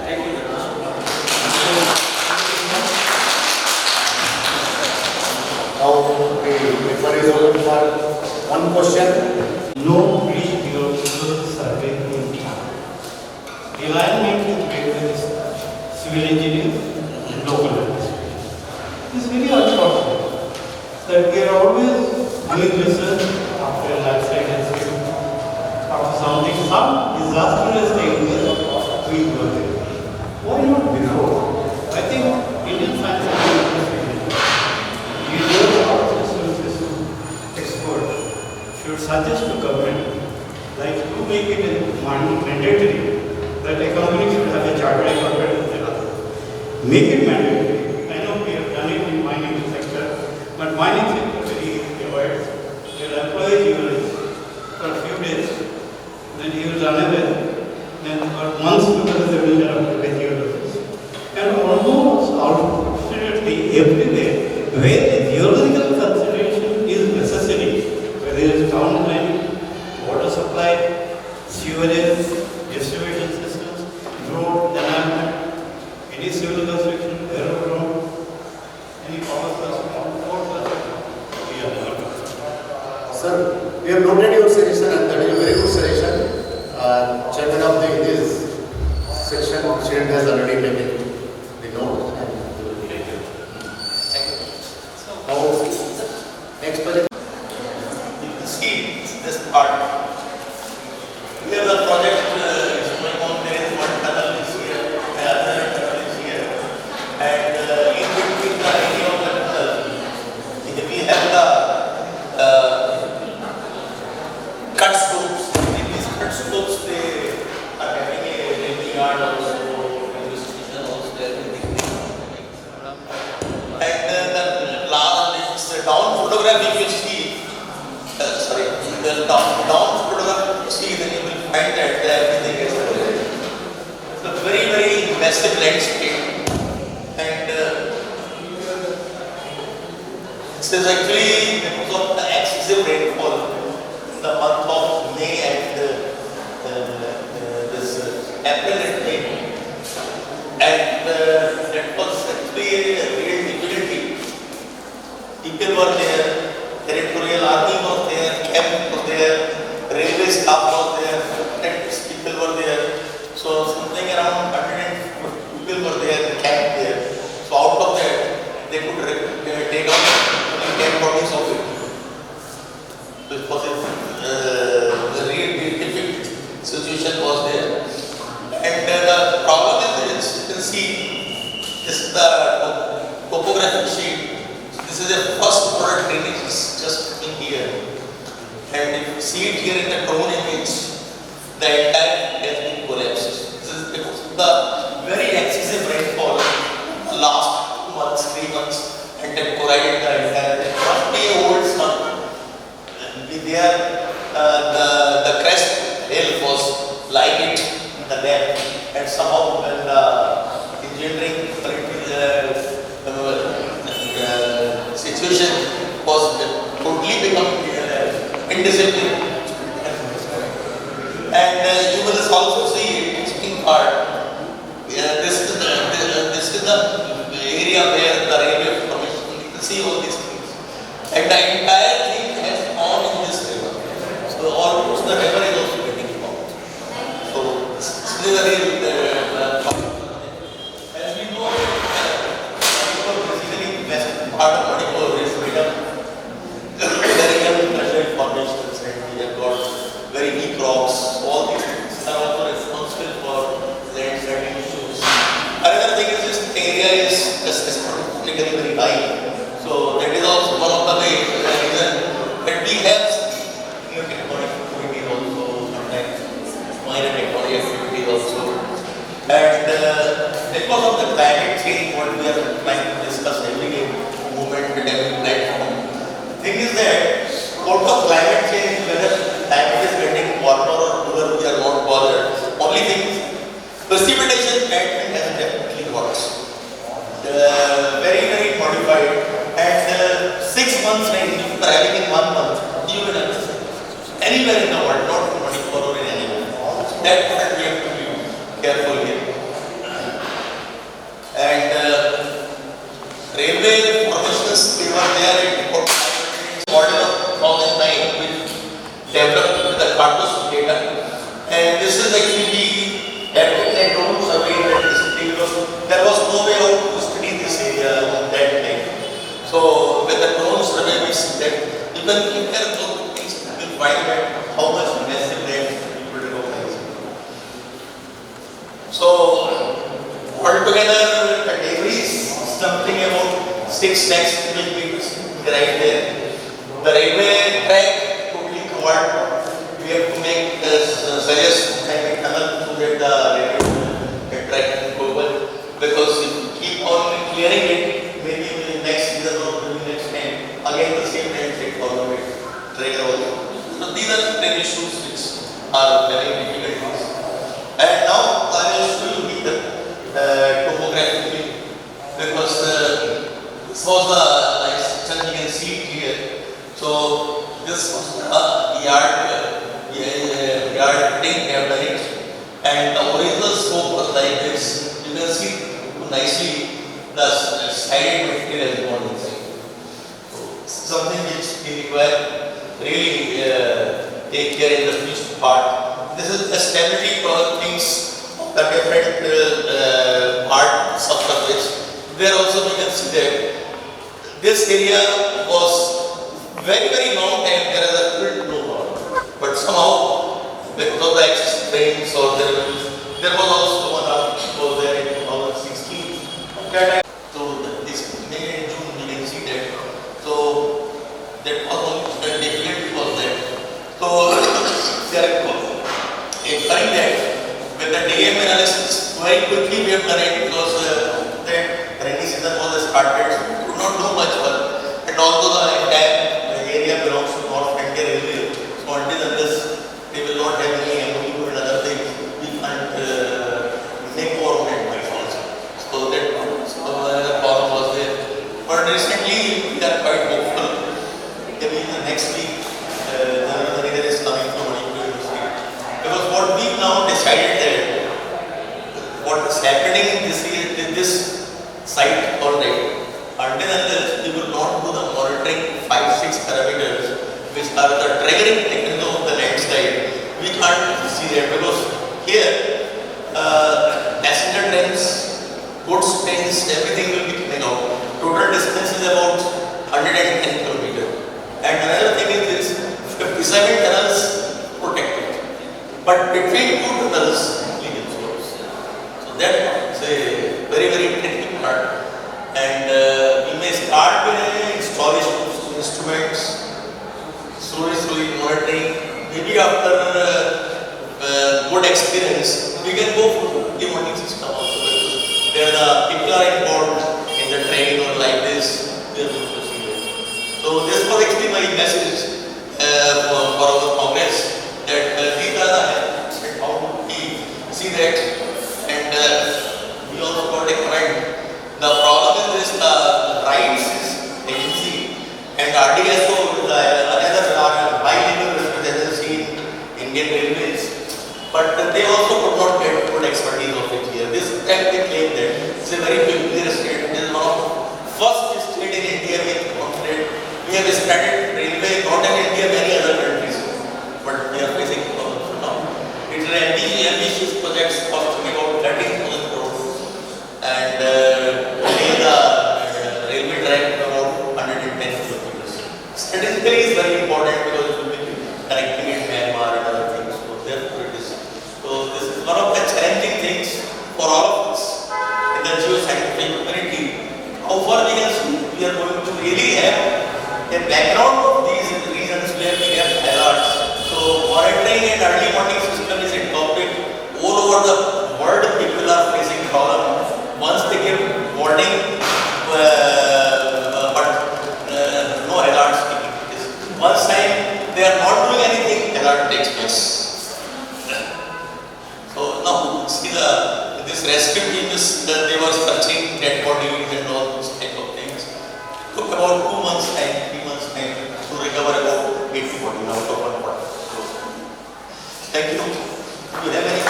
Thank you. Now we refer is open for one question. No pre-geological survey in India. Alignment with civil engineers and local engineers. It is very unfortunate that we are always doing research after a landslide has hit, after something, some disaster has taken place, we go there. Why not before? I think Indian science is expert should suggest to government, like to make it mandatory that a company should have a chartered accountant and other. Make it mandatory. I know we have done it in mining sector, but mining sector very easy avoids. You'll employ geologists for a few days, then he will run away, then for months because they will get up to the geologists. And almost absolutely everywhere where the geological consideration is necessary, whether it is town planning, water supply, sewerage, distribution systems, road, environment, any civil construction, aerodrome, any power system, port system, we are not. Sir, we have noted your suggestion, and that is a very good suggestion. Chairman of this section, Student has already taken the note. Now, next project. You see this part. Here the project is going on. There is one tunnel is here, another tunnel is here, and in between the area of the tunnel, we have the cut slopes. In these cut slopes, they are having a railway yard also, railway station also there. And the down photograph you will see, sorry, the down photograph you see, then you will find that everything is it's a very, very massive landscape. And this is actually because of the excessive rainfall in the month of May see it here in the drone image, the entire has been collapsed. This is because of the very excessive rainfall last 2 months, 3 months, and then corroded the entire. It must be an old slum. There, the crest hill was like it in the left, and somehow when the engineering situation was totally become indisciplined. And you will also see it in part. This is the area where the railway formation. You can see all these things, and the entire thing has gone in this river. So almost the river is also getting blocked. So this is the real. As we know, basically western part of Manipur is made up very unprecedented formations, and we have got very weak rocks. All these things are also responsible for landsliding issues. Another thing is this area is technically very high. So that is also one of the ways that we have tectonic activity also, sometimes minor tectonic activity also. And because of the climate change, what we are trying to discuss every day, movement and every platform, thing is that out of climate change, whether climate is getting warmer or cooler, we are not bothered. Only thing is precipitation pattern has definitely got very, very modified. And 6 months rain, if you are having in 1 month, you will understand. Anywhere in the world, not in Manipur or in anywhere. That we have to be careful here. And railway formations, they were there in model of 2009, which developed with the cartography data. And this is actually happening at drone survey that this because there was no way out to study this area on that time. So with the drone survey, we see that you can compare those things, you will find out how much massive land people recognize. So altogether, the debris is something about 6 lakhs cubic meters right there. The railway track totally covered. We have to make suggest a tunnel so that the railway track can go well. Because if you keep on clearing it, maybe in the next season or maybe next time, again the same land take follow it, trigger also. So these are the issues which are very difficult. And now I will show you here topographically, because this was the nice section, you can see it here. So this was a yard thing we have done it, and the original scope was like this. You can see nicely the sided material has gone inside. So something which we require really take care in the future part. This is the stability for things, the different parts of the bridge. There also we can see that this area was very, very long time there is a good no power. But somehow, because of the excess rains or there was also one was there in 2016. Okay. So this May and June we can see that. So that was only the difficulty was there. So ensuring that with the DM analysis very quickly we have done it because the rainy season was started, so we could not do much work. And although the entire area belongs to North India Railway, so until unless they will not have any MOU and other things, we can't make more on advice also. So that the problem was there. But recently we are quite hopeful. Maybe in the next week, another leader is coming from Manipur University. Because what we now decided that what is happening in this site already, until unless we will not do the monitoring 5-6 parameters, which are the triggering mechanism of the landslide, we can't see that because here passenger trains, goods trains, everything will be coming out. Total distance is about 110 km. And another thing is this 57 tunnels protected. But between 2 tunnels, legal floors. So that is a very, very technical part. And we may start with installation of instruments, slowly monitoring. experience, we can go for the voting system also. Where the people are involved in the training or like this, we are going to see it. So this was actually my message for our Congress, that these are the habits and how we see that, and we also got a point. The problem is this, the rights agency and RDSO, another high-level agency in Indian Railways, but they also could not get good expertise of it here. This time they claim that it's a very peculiar state. It is one of the first state in India with conflict. We have started railway not in India, many other countries, but we are facing problems now. It is an ambitious project costing about 13,000 crores, and today the railway track about 110 kilometers. Statistically is very important because it will be connecting in Myanmar and other things. So therefore it is. So this is one of the challenging things for all of us in the geoscientific community. How far we can see, we are going to really have a background of these regions where we have alerts. So monitoring and early warning system is a topic all over the world. People are facing problems. Once they give warning, but no alerts taking place. Once time they are not doing anything, alert takes place. So now see this rescue team is they were searching dead bodies and all those type of things. Took about 2 months time, 3 months time to recover about 80 bodies out of 140. Thank you. Do you have any?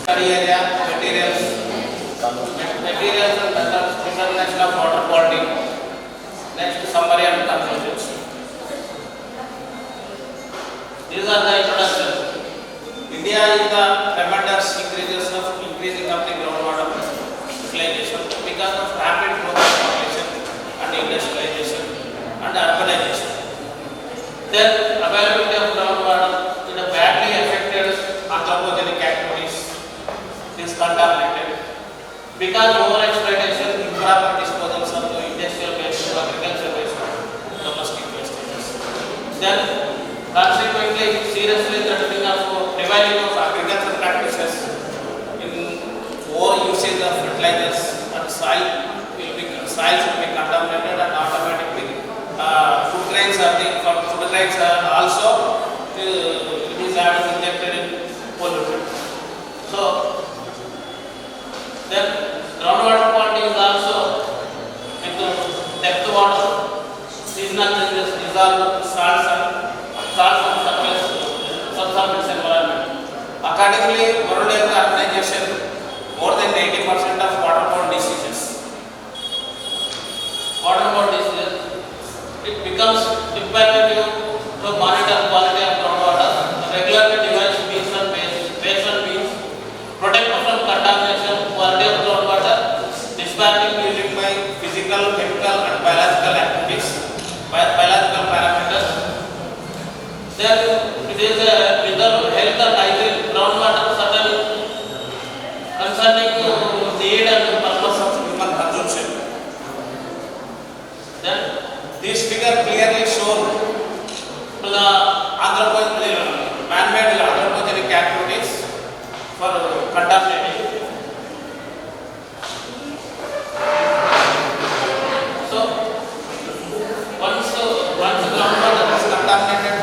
Study area, materials and methods, determination of water quality. Next, summary and conclusions. These are the introduction. India is the tremendous increasing of the groundwater utilization because of rapid growth of population and industrialization and urbanization. Then availability of groundwater in a badly affected anthropogenic activities is contaminated because over-exploitation, improper disposals of the industrial waste, agricultural waste, domestic wastages. Then consequently, seriously threatening of revival of agricultural practices in over usage of fertilizers and soils will be contaminated and automatically food grains are also it is injected in polluted. So then groundwater quality is also into depth water, seasonal changes, dissolved salts on subsurface environment. Accordingly, World Health Organization, more than 80% of waterborne diseases, it becomes imperative to monitor quality of groundwater. Regularly devise means and based on means, protect from contamination, quality of groundwater, dispatching using by physical, chemical and biological activities, biological parameters. Then it is health and hygiene, groundwater certain concerning need and purpose of human consumption. Then this figure clearly shown to the man-made anthropogenic activities for contaminating. So once groundwater is contaminated,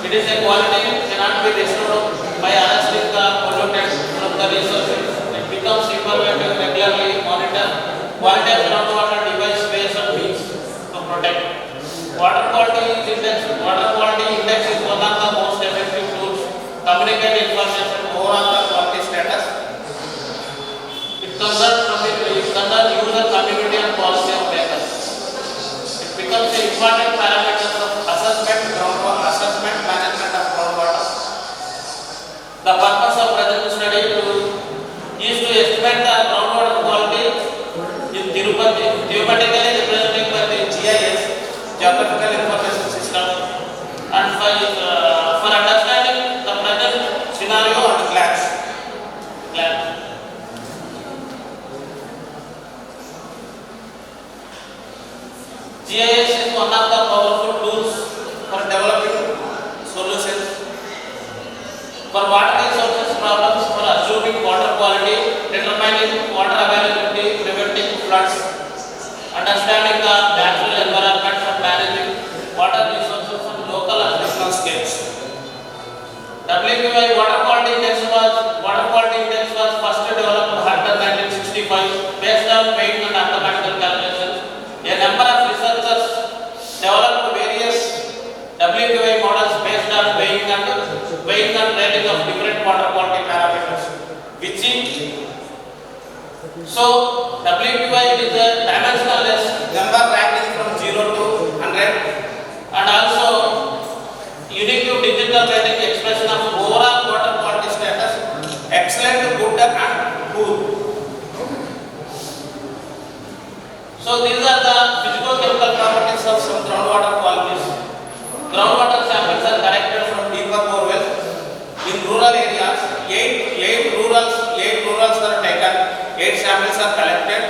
it is a quality cannot be restored by arresting the pollutants from the resources. It becomes imperative regularly monitor quality of groundwater device based on means to protect. Water quality index is one of the most effective tools communicate information over the quality status. It concerns user community and policy of makers. It becomes an important parameter of assessment management of groundwater. The purpose of present study is to estimate the groundwater quality in Tirupati, theoretically represented by the GIS, Geographical Information System, and for understanding the present scenario and glance. GIS is one of the powerful tools for water resources problems, for assuming water quality, determining water availability, preventing floods, understanding the natural environment and managing water resources on local and national scales. WQI water quality index was first developed after 1965 based on weight and mathematical calculations. A number of researchers developed various WQI models based on weighing and rating of different water quality parameters. So WQI is a dimensionless number ranging from 0 to 100, and also unique to digital rating expression of overall water quality status, excellent, good and poor. So these are the physico-chemical properties of some groundwater qualities. Groundwater samples are collected from deeper bore wells. In rural areas, 8 rurals are taken, 8 samples are collected,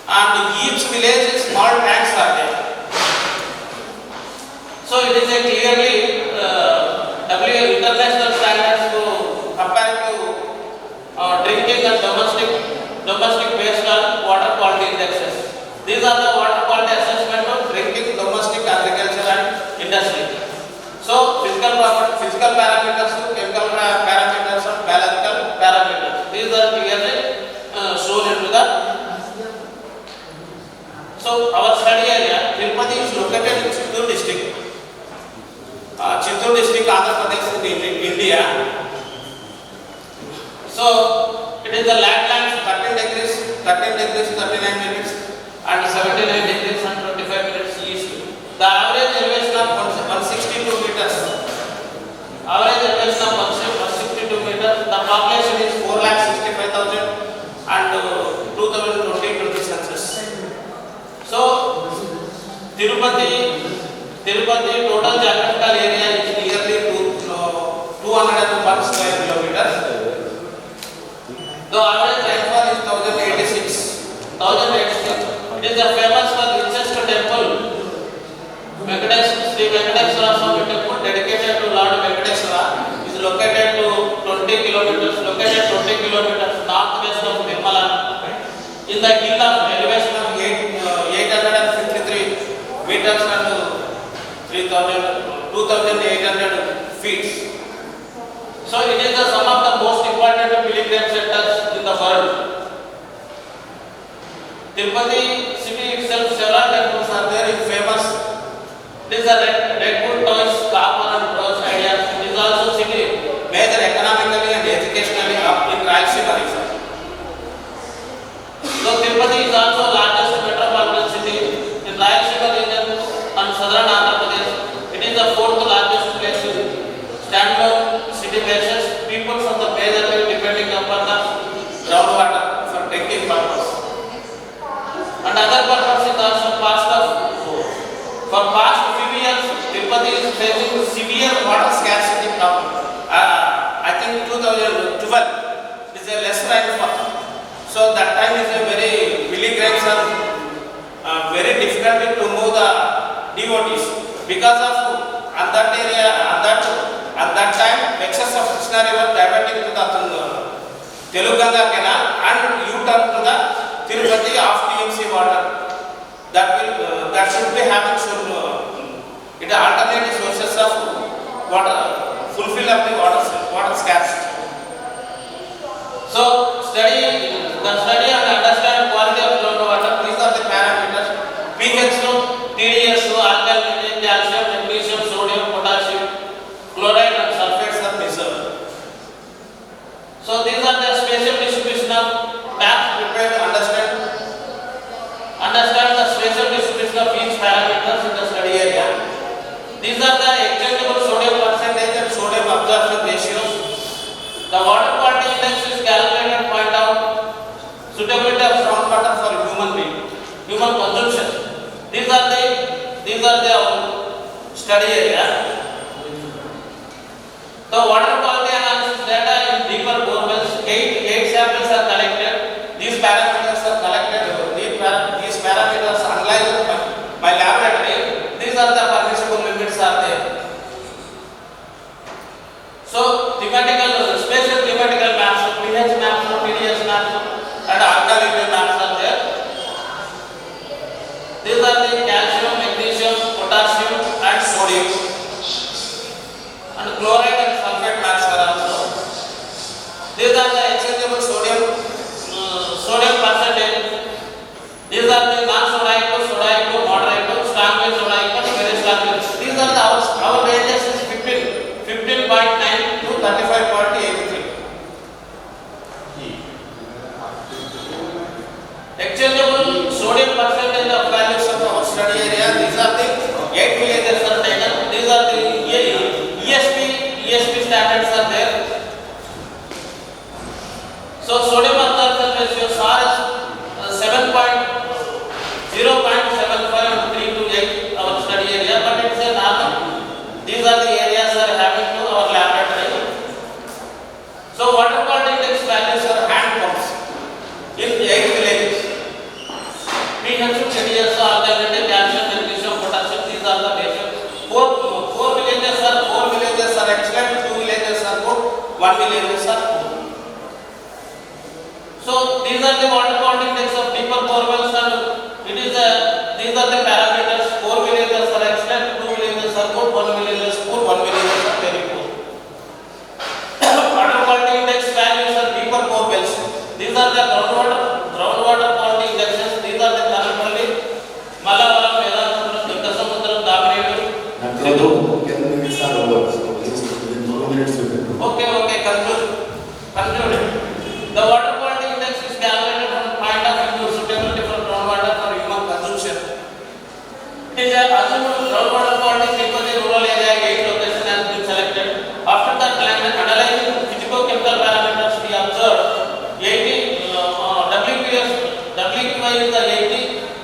and each village small tanks are there. So it is a clearly international standards to compare to drinking and domestic based on water quality indexes. These are the water quality assessment of drinking, domestic, agriculture and industry. So physical parameters, chemical parameters and biological parameters. These are clearly shown into the. So our study area, Tirupati is located in Chittoor district. Chittoor district, Andhra Pradesh in India. So it is the land 13 degrees, 39 minutes and 79 degrees and 25 minutes east. The average elevation of 162 meters. Average elevation of 162 meters. The population is 4,65,000 and 2020 census. So Tirupati total geographical area is nearly 201 square kilometers. The average rainfall is 1086. It is famous for richest temple. Sri Venkateswara Swami temple dedicated to Lord Venkateswara is located to 20 kilometers northwest of Nirmala in the hill of elevation of 853 meters and 2,800 feet. So it is some of the most important pilgrim centers in the world. Tirupati city itself, several temples are there in famous. These are redwood toys, copper and bronze ideas. It is also city major economically and educationally up in Rashtrasant region. So Tirupati is also largest metropolitan city in Rashtrasant region and southern Andhra Pradesh. It is the 4th largest place in standalone city basis. People from the majorly depending upon the groundwater for drinking purpose. And other purpose is also for past few years, Tirupati is facing severe water scarcity problem. I think 2012 is a less rainfall. So that time is a very pilgrims are very difficult to move the devotees because of at that time excess of Krishna river diverting to the Telangana canal and U-turn to the Tirupati of TMC water. That should be having it alternative sources of water, fulfill of the water scarcity. So study and understand quality of groundwater. These are the parameters: pH, TDS, alkalinity, calcium, magnesium, sodium, potassium, chloride and sulfates are measured. So these are the spatial distribution of maps prepared to understand the spatial distribution of each parameters in the study area. These are the exchangeable sodium percentage and sodium absorption ratios. The water quality index is calculated to point out suitability of groundwater for human consumption. These are the study area. The water quality analysis data in deeper bore wells, 8 samples are collected. These parameters are collected. These parameters analyzed by laboratory. These are the permissible limits are there. So thematical, spatial thematical maps, pH maps, TDS maps, and alkaline maps are there. These are the calcium, magnesium, potassium, and sodium. And chloride and sulfate maps are also. These are the exchangeable sodium percentage. These are the non-sodiaco, sodiaco, moderato, strongly sodiaco, and very strongly. These are the our ranges is 15.9 to 35.83. Exchangeable sodium percentage of values of our study area. These are the 8 villages are taken. These are the ESP standards are there. So sodium absorption ratio is 0.75 and 3 to 8 our study area, but it's a normal. These are the areas are having to our laboratory. So water quality index values are hand pumps in 8 villages. pH, TDS, alkaline, calcium, magnesium, potassium. These are the basic. Four villages are excellent. 2 villages are good. 1 village are poor. So these are the water quality index of deeper borewells, and these are the parameters. 4 villages are excellent, 2 villages are good, 1 village is poor, 1 village are very poor. Water quality index values are deeper borewells. These are the groundwater quality indexes. These are the currently Malavaram, Vedantam, Tukasamudram, Daminadu. Can the minutes are over? So please, within 2 minutes you can do. Okay, conclude. The water quality index is calculated from the point of view suitability for groundwater for human consumption. It is assumed groundwater quality because the rural area 8 location has been selected. After that, analyzing physico-chemical parameters, we observed 80 WQI is the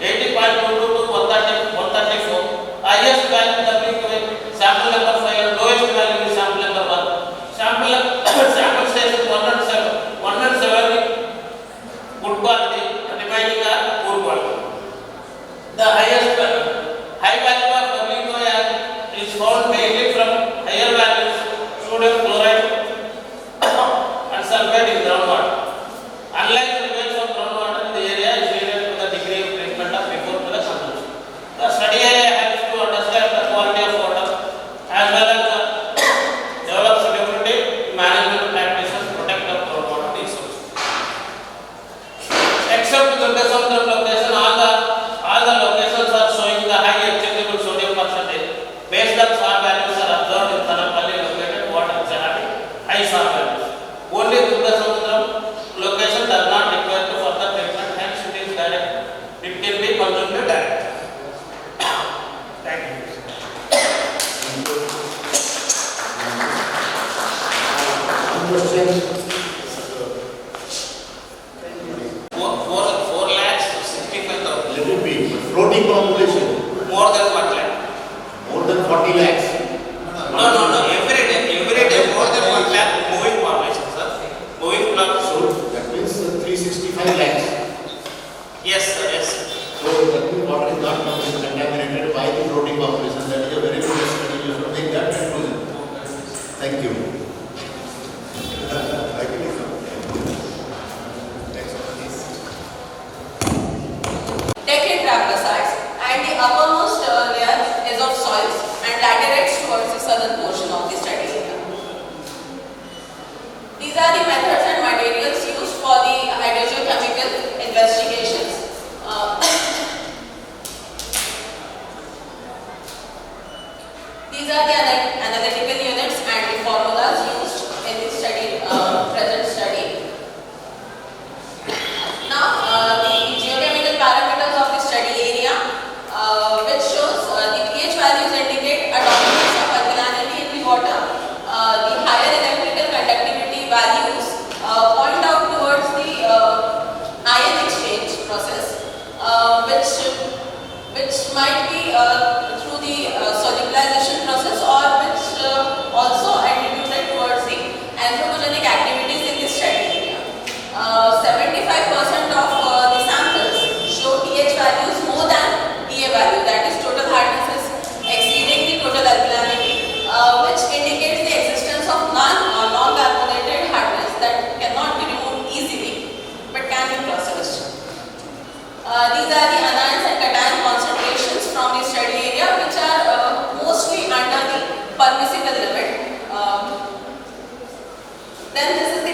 80.22 to 134. Highest value WQI sample number 5 and lowest value is sample number 1. Sample station 107 good quality, remaining are poor quality. The high value of WQI is found mainly from higher values sodium chloride and sulfate in groundwater. Unlike the remains of groundwater in the area is related to the degree of treatment of before to the consumption. The study area helps to understand the quality of water as well as develop suitability management practices protect the groundwater resources. Except Tukasamudram location, all the locations are showing the high exchangeable sodium percentage. Based on SAR values are observed in Tanampalli located water is having high SAR values. Only Tukasamudram location does not require to further treatment, hence it is direct. It can be consumed direct. Thank you. Question. 4 lakhs 65,000. Little bit. Floating population. More than 1 lakh. More than 40 lakhs. No. Every day more than 1 lakh moving population, sir. Moving plus. So that means 365 lakhs. Yes, sir. Yes. So that means water is not contaminated by the floating population. That is a very good study. You should take that conclusion. Thank you. Decade traveler size, and the uppermost layer is of soils and laterite towards the southern portion of the study area. These are the methods and materials used for the hydrogeochemical investigations. These are the analytical units and the formulas used in the present study. Now, the geochemical parameters of the study area, which shows the pH values indicate a dominance of alkalinity in the water. The higher electrical conductivity values point out towards the ion exchange process, which might be through the solubilization process, or which also attributed towards the anthropogenic activities in the study area. 75% of the samples show pH values more than PA value, that is total hardness is exceeding the total alkalinity, which indicates the existence of non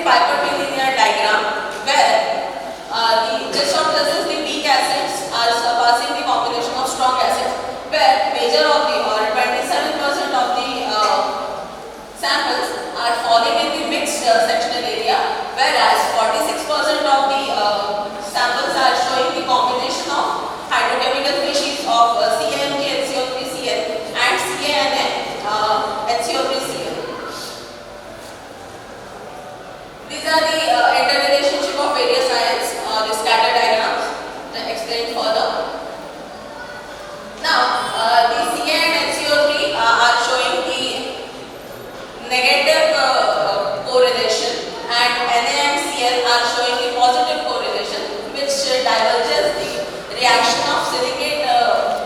the linear diagram where this of this is the weak acids are surpassing the combination of strong acids, where major of the or 27% of the samples are falling in the mixed sectional area, whereas 46% of the samples are showing the combination of hydrochemical species of CaMg HCO3Cl and CaNa HCO3Cl. These are the interrelationship of various ions, the scatter diagrams explained further. Now, the Ca and HCO3 are showing the negative correlation, and Na and Cl are showing the positive correlation, which diverges the reaction of silicate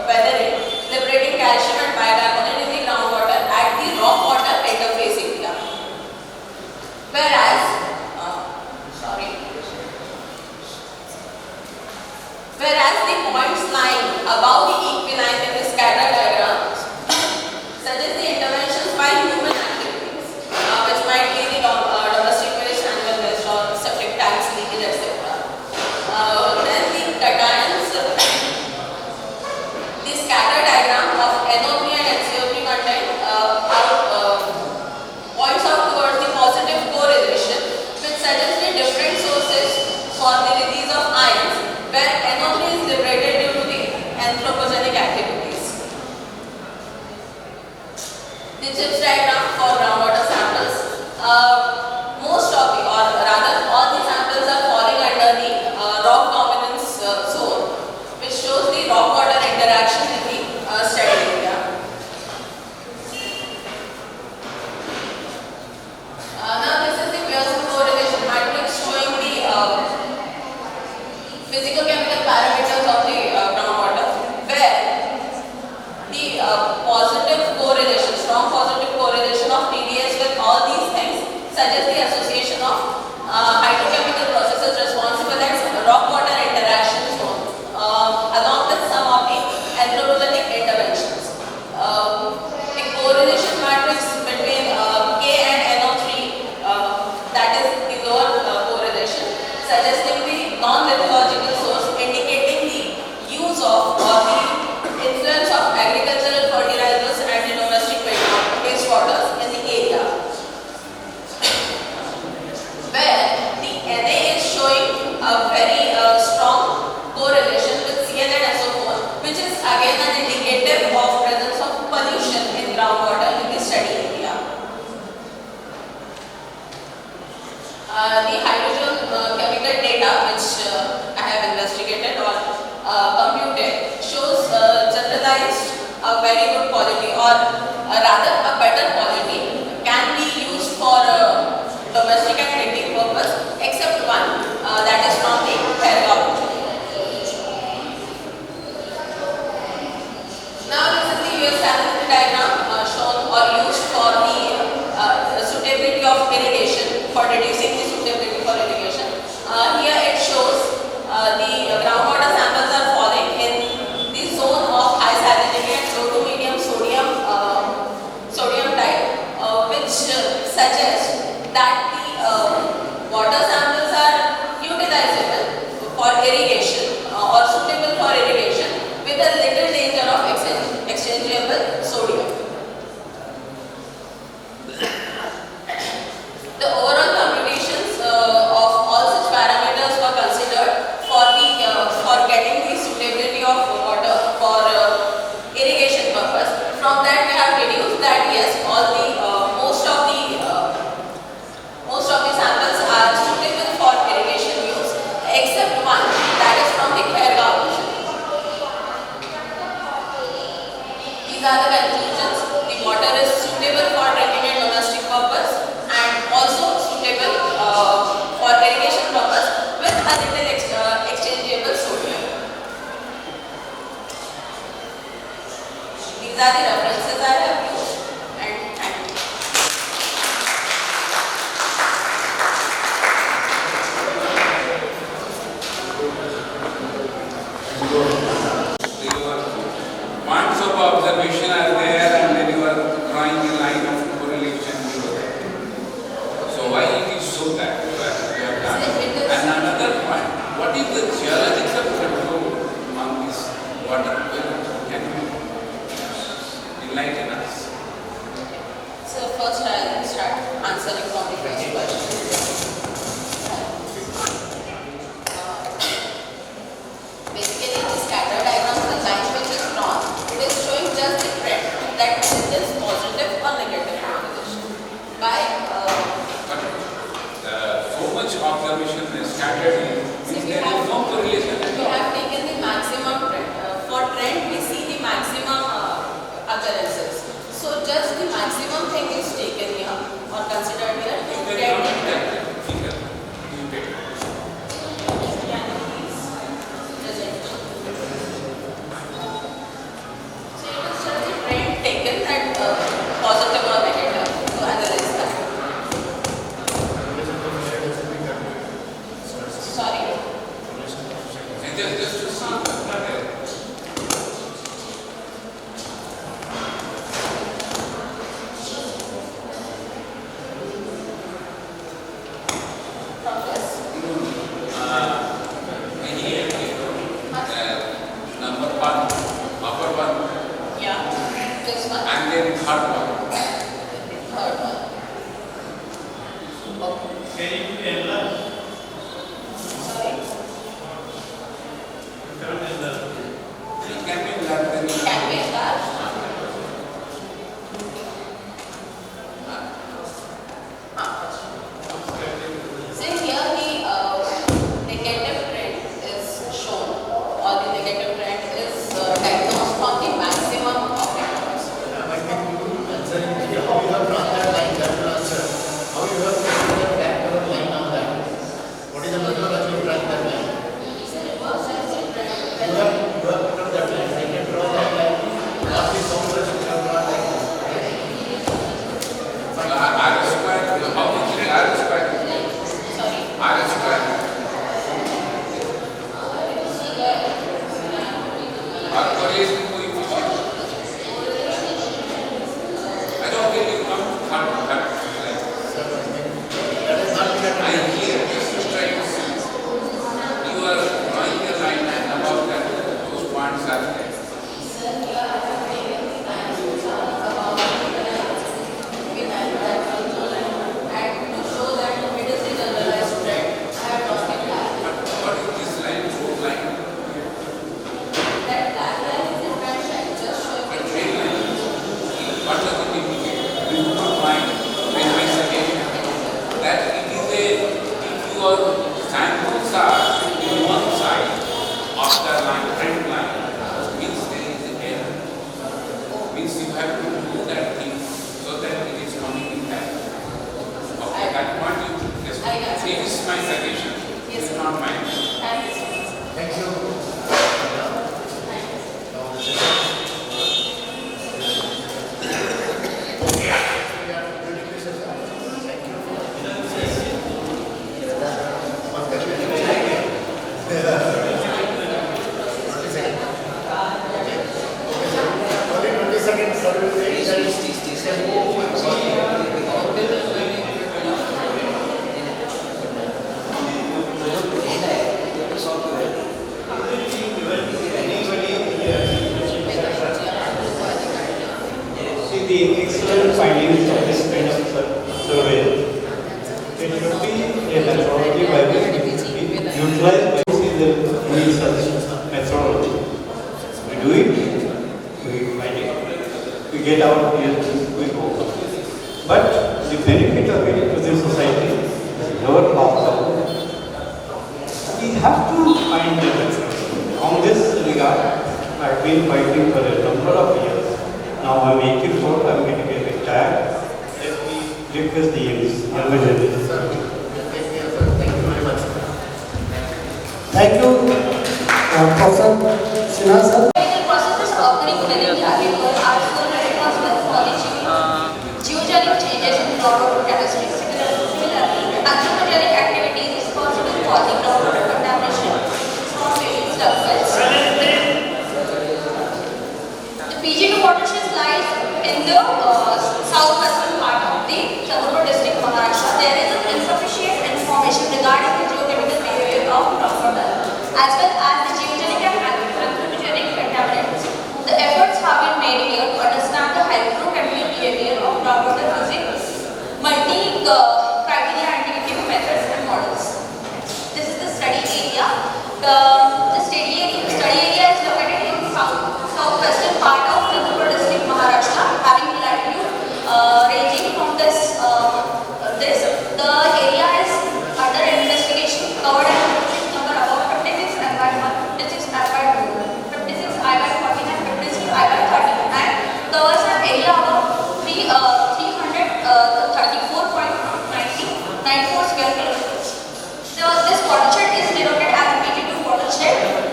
weathering, liberating calcium and bicarbonate in the groundwater at the rock water interface area. Whereas the points lying above the equinine in the scatter diagram suggest the interventions by human activities, which might be the domestic waste, animal waste, or septic tanks leakage, etc. Then the cations, the scatter diagram of NO3 and HCO3 content points out towards the positive correlation, which suggests the different sources for the release of ions, where NO3 is liberated due to the anthropogenic activities. The CHIPS diagram for groundwater samples, most of the, or rather all the samples are falling under the rock dominance zone, which shows the rock-water interaction in the study area. Now this is the Pearson correlation matrix showing the physical-chemical parameters of the groundwater, where the positive correlation, strong positive correlation of TDS with all these things suggests the association of hydrochemical processes responsible as rock-water interaction zone, along with some of the anthropogenic interventions. The correlation matrix between K and NO3, that is the lower correlation, suggesting the non-lithological source, indicating the use of or the influence of agricultural fertilizers and the domestic wastewaters in the area, where the Na is showing a very strong correlation with Cl and SO4, which is again an indicative of presence of pollution in groundwater in the study area. The hydrogen chemical data, which I have investigated or computed, shows generalized a very good quality, or rather a better quality, can be used for domestic and drinking purpose, except one, that is from the Khairgaon. Now this is the US salinity diagram shown or used for the suitability of irrigation, for deducing the suitability for irrigation. Here it shows the groundwater samples are falling in the zone of high salinity and low to medium sodium type, which suggests that the water samples are utilizable for irrigation or suitable for irrigation with a little danger of exchangeable sodium. The overall computations of all such parameters were considered for getting the suitability of water for irrigation purpose. From that, we have deduced that yes, most of the samples are suitable for irrigation use, except one, that is from the Khairgaon ocean. These are the conclusions. The water is suitable for drinking and domestic purpose, and also suitable for irrigation purpose with a little exchangeable sodium. These are the references I have used, and thank you. Your points of observation are there, and then you are drawing a line of correlation. So why it is so that? the geological control on this water? Can you enlighten us? So first I'll start answering from the first question. Basically, the scatter diagrams, the line which is drawn, it is showing just the trend that is positive or negative correlation. By So much observation is scattered in, there is no correlation at we all. have taken the maximum trend. For trend, we see the maximum occurrences. So just the maximum thing is taken here or considered here. You can Trend. comment that figure. You take it. Can you please present? So it is just the trend taken at positive or negative to analyze that. Sorry. And just to see. From this. Here, number one, upper one, Yeah. This one. and then third one. Third one. Sorry. Can be larger than Can we start? So here the negative trend is shown or the negative trend is diagnosed from the maximum of it. I think you answering how you have drawn that line, that will answer. How you have drawn that back line on that. What is the methodology of drawing that line? So it was as a trend. You have drawn that line. I can draw that line. Not the soundless you have drawn like this. R square, how much is R square? Sorry. R square. R correlation coefficient. I don't get you come to third line. That is not the I hear this is trying to see. You are drawing a line and above that, those points are there. And to show that it is the generalized trend, I have drawn it black. What is this line, road line? That black line is in fact just showing A trade line. What does it indicate? You do not mind when my suggestion that it is a, if your samples are in one side of the line, trend line, means there is error. Means you have to do that thing so that it is coming in that. Okay, that point you just, I got it. this is my suggestion. Yes, It's sir. not mine. Thank you so much. Thank you. Only 20 seconds, sir, will take See the excellent findings of this kind of survey. It should be a methodology by which we utilize by see the research methodology. We do it, we find it, we get our results, we go. But the benefit of it to the society is lower cost. We have to find the method. On this regard, I've been fighting for a number of years. Now I'm 84, I'm going to get retired. Let me request the younger generation. Thank you very much. Thank you, Professor Sinha sir. The processes occurring within India are caused by geogenic changes in groundwater chemistry. Similarly, anthropogenic activities is possible causing groundwater contamination from various developments. The PG2 watershed lies in the southwestern part of the Nagpur district, Maharashtra. There is insufficient information regarding the geochemical behavior of groundwater.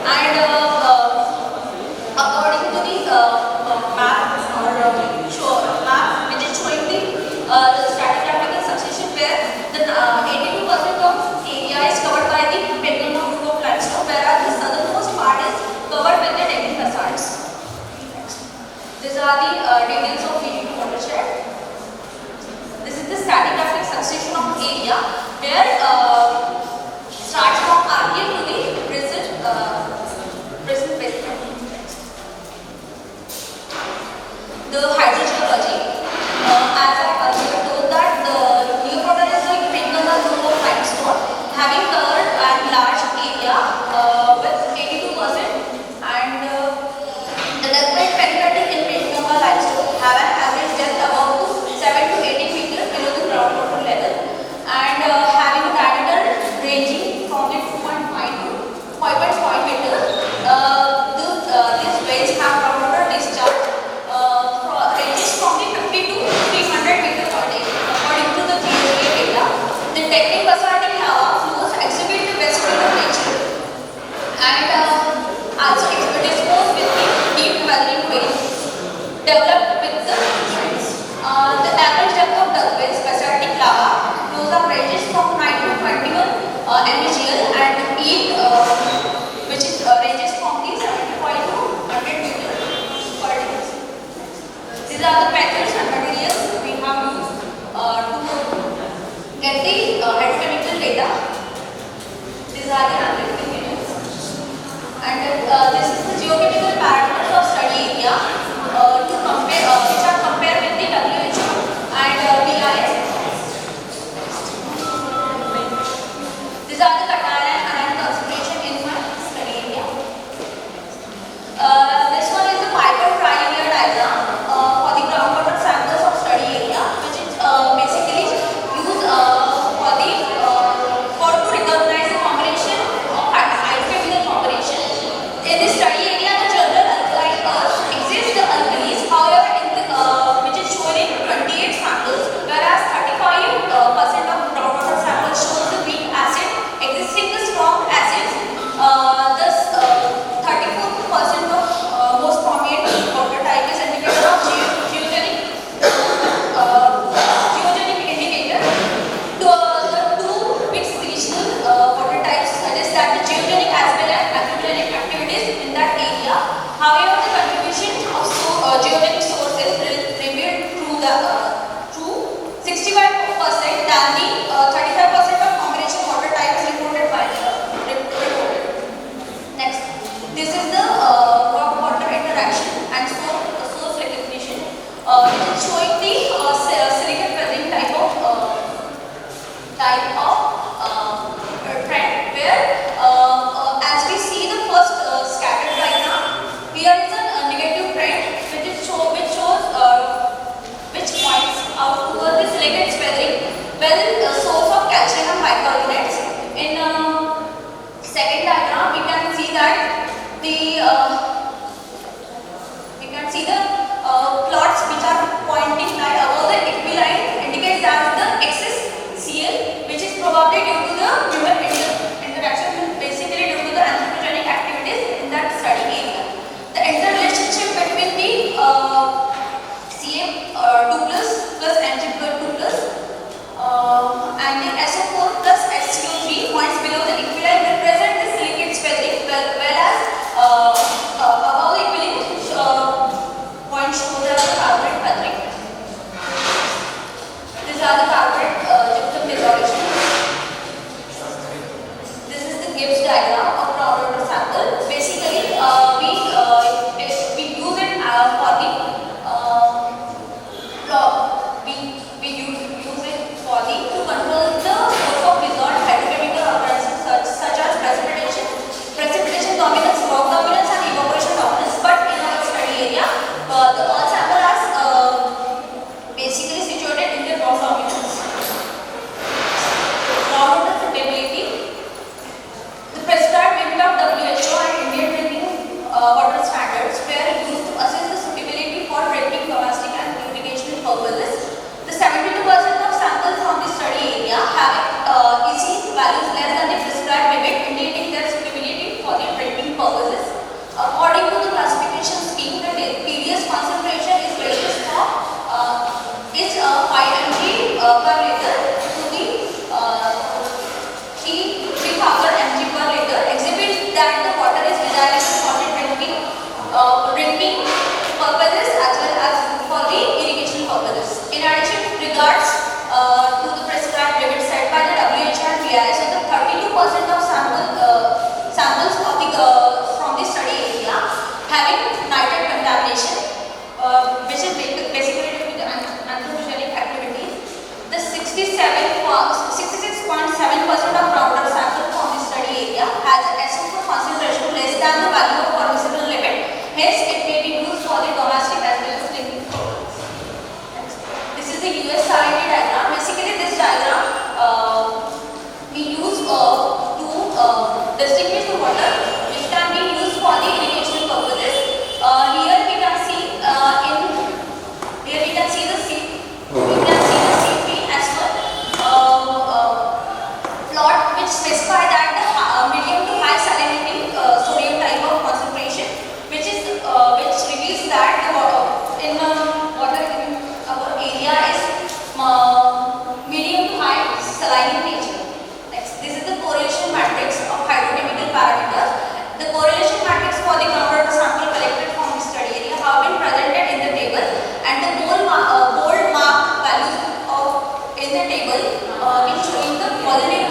And according to the map which is showing the stratigraphical succession where the 82% of area is covered by the Penguin group of limestone, whereas the southernmost part is covered with the decking facades. These are the details of the watershed. This is the stratigraphic succession of area where starts from Archean to the present basement. The hydrogeology, as I earlier told that the neoprotein is like Penguin group of limestone having covered a large area with 82%, and the depth penetrating in Penguin limestone have an average depth about 7 to 18 meters below the groundwater level, and having a diameter ranging from the 2.5 to 5.5 meters. These wells have groundwater discharge ranges from the 50 to 300 meters per day according to the geological data. The technique basaltic lava flows exhibit the best of nature, and also exposed with the deep weathering wells developed with the trends. The average depth of the wells basaltic lava flows up ranges from 9 to 21 mgl, and yield which is ranges from the 75 to 100 meters per day. These are the methods and materials we have used to get the hydrochemical data. These are the analytical units, and this is the geochemical parameters of study area to compare, which are compared with the WHO and BIS. These are the cation and concentration in my study area. This one is the Piper triangular diagram for the groundwater samples of study area, which is basically used for to recognize the combination of hydrochemical combination. In this study area, the general alkaline earths exist the alkalis, however, which is shown in 28 samples, whereas 35% of groundwater samples shows the weak acid existing the strong acids. Thus, 34% of most prominent water type is indicator of geogenic indicator. The two mixed regional water types suggest that the geogenic as well as anthropogenic activities in that area. However, the contribution of geogenic sources revealed through 65% than the 35% of combination water types reported by reported. Next, this is the rock-water interaction and source recognition, which is showing the silicate weathering type of trend, where as we see the first scattered diagram, here is a negative trend which shows which points out towards the silicate weathering, where the source of calcium and bicarbonates. In second diagram, we can see that the plots which are pointing like above the equiline indicates that the excess Cl, which is probably due to the human interaction, basically due to the anthropogenic activities in that study area. The interrelationship between the Cm2 plus Mg2 plus and the SO4 plus SO3 points below the equiline represent the silicate weathering, whereas above the equiline points show the carbonate weathering. These are the carbonate gypsum dissolution. This is the Gibbs diagram of groundwater sample. Basically, we use it for the we use it for the to control the source of dissolved hydrochemical occurrences such as precipitation dominance, fog dominance, and evaporation dominance. But in our study area, the all sample are basically situated in the fog dominance. Groundwater suitability. The prescribed limit of WHO and Indian drinking water standards were used to assess the suitability for drinking, domestic, and irrigation purposes. The 72% of samples from the study area having EC values less than the prescribed limit, indicating their suitability for the drinking purpose. which specify that the medium to high salinity sodium type of concentration, which reveals that the water in our area is medium to high saline in nature. Next, this is the correlation matrix of hydrochemical parameters. The correlation matrix for the groundwater sample collected from the study area have been presented in the table, and the bold mark values in the table is showing the positive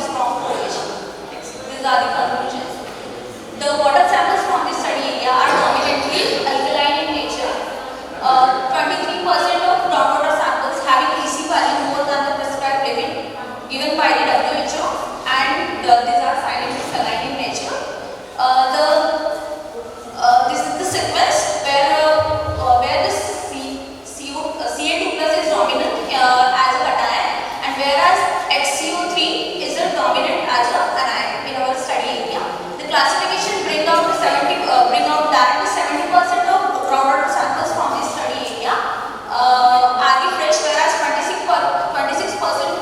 strong correlation. Next, these are the conclusions. The water samples from the study area are dominantly alkaline in nature. 23% of groundwater samples having EC value more than the prescribed limit given by the WHO, and these are silently saline in nature. This is the sequence where the Ca2 plus is dominant as a cation, and whereas HCO3 is a dominant as a anion in our study area. The classification bring out that 70% of groundwater samples from the study area are the fresh, whereas 26%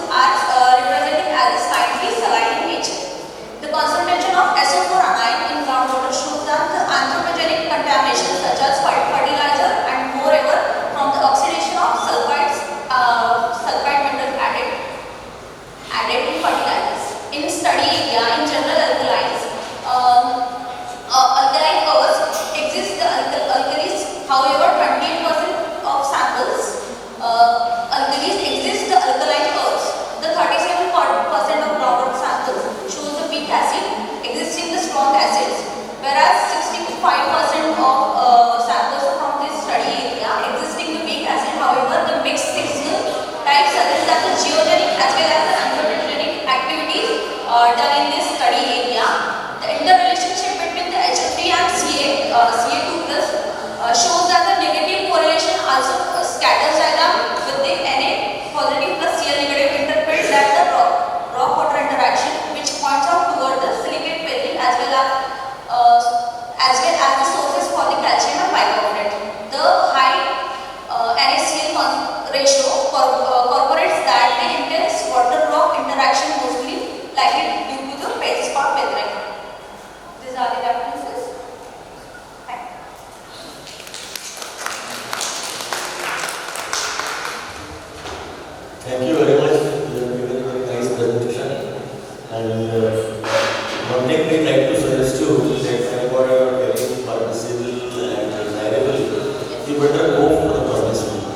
are represented as a slightly saline in nature. The concentration of SO4 anion in groundwater shows that the anthropogenic contamination such as fertilizer and moreover from the oxidation of sulfide mineral added to fertilizers. In study area, in general alkaline covers exist the alkalis. However, 28% of samples alkalis exist the alkaline curves. The 37% of groundwater samples shows the weak acid existing the strong acids, whereas 65% of samples from this study area existing the weak acid. However, the mixed signal type suggests that the geogenic as well as the anthropogenic activities done in this study area. The interrelationship between the HO3 and Ca2 plus shows that the negative correlation also scatters diagram with the Na positive plus Cl negative interprets that the rock water interaction, which points out toward the silicate pairing as well as the sources for the calcium and bicarbonate. The high NaCl ratio corroborates that the intense water rock interaction mostly likely due to the feldspar weathering. These are the references. Thank you very much. You have given a very nice presentation. And one thing we like to suggest you that whenever you are very permissible and desirable, you better go for the permissible.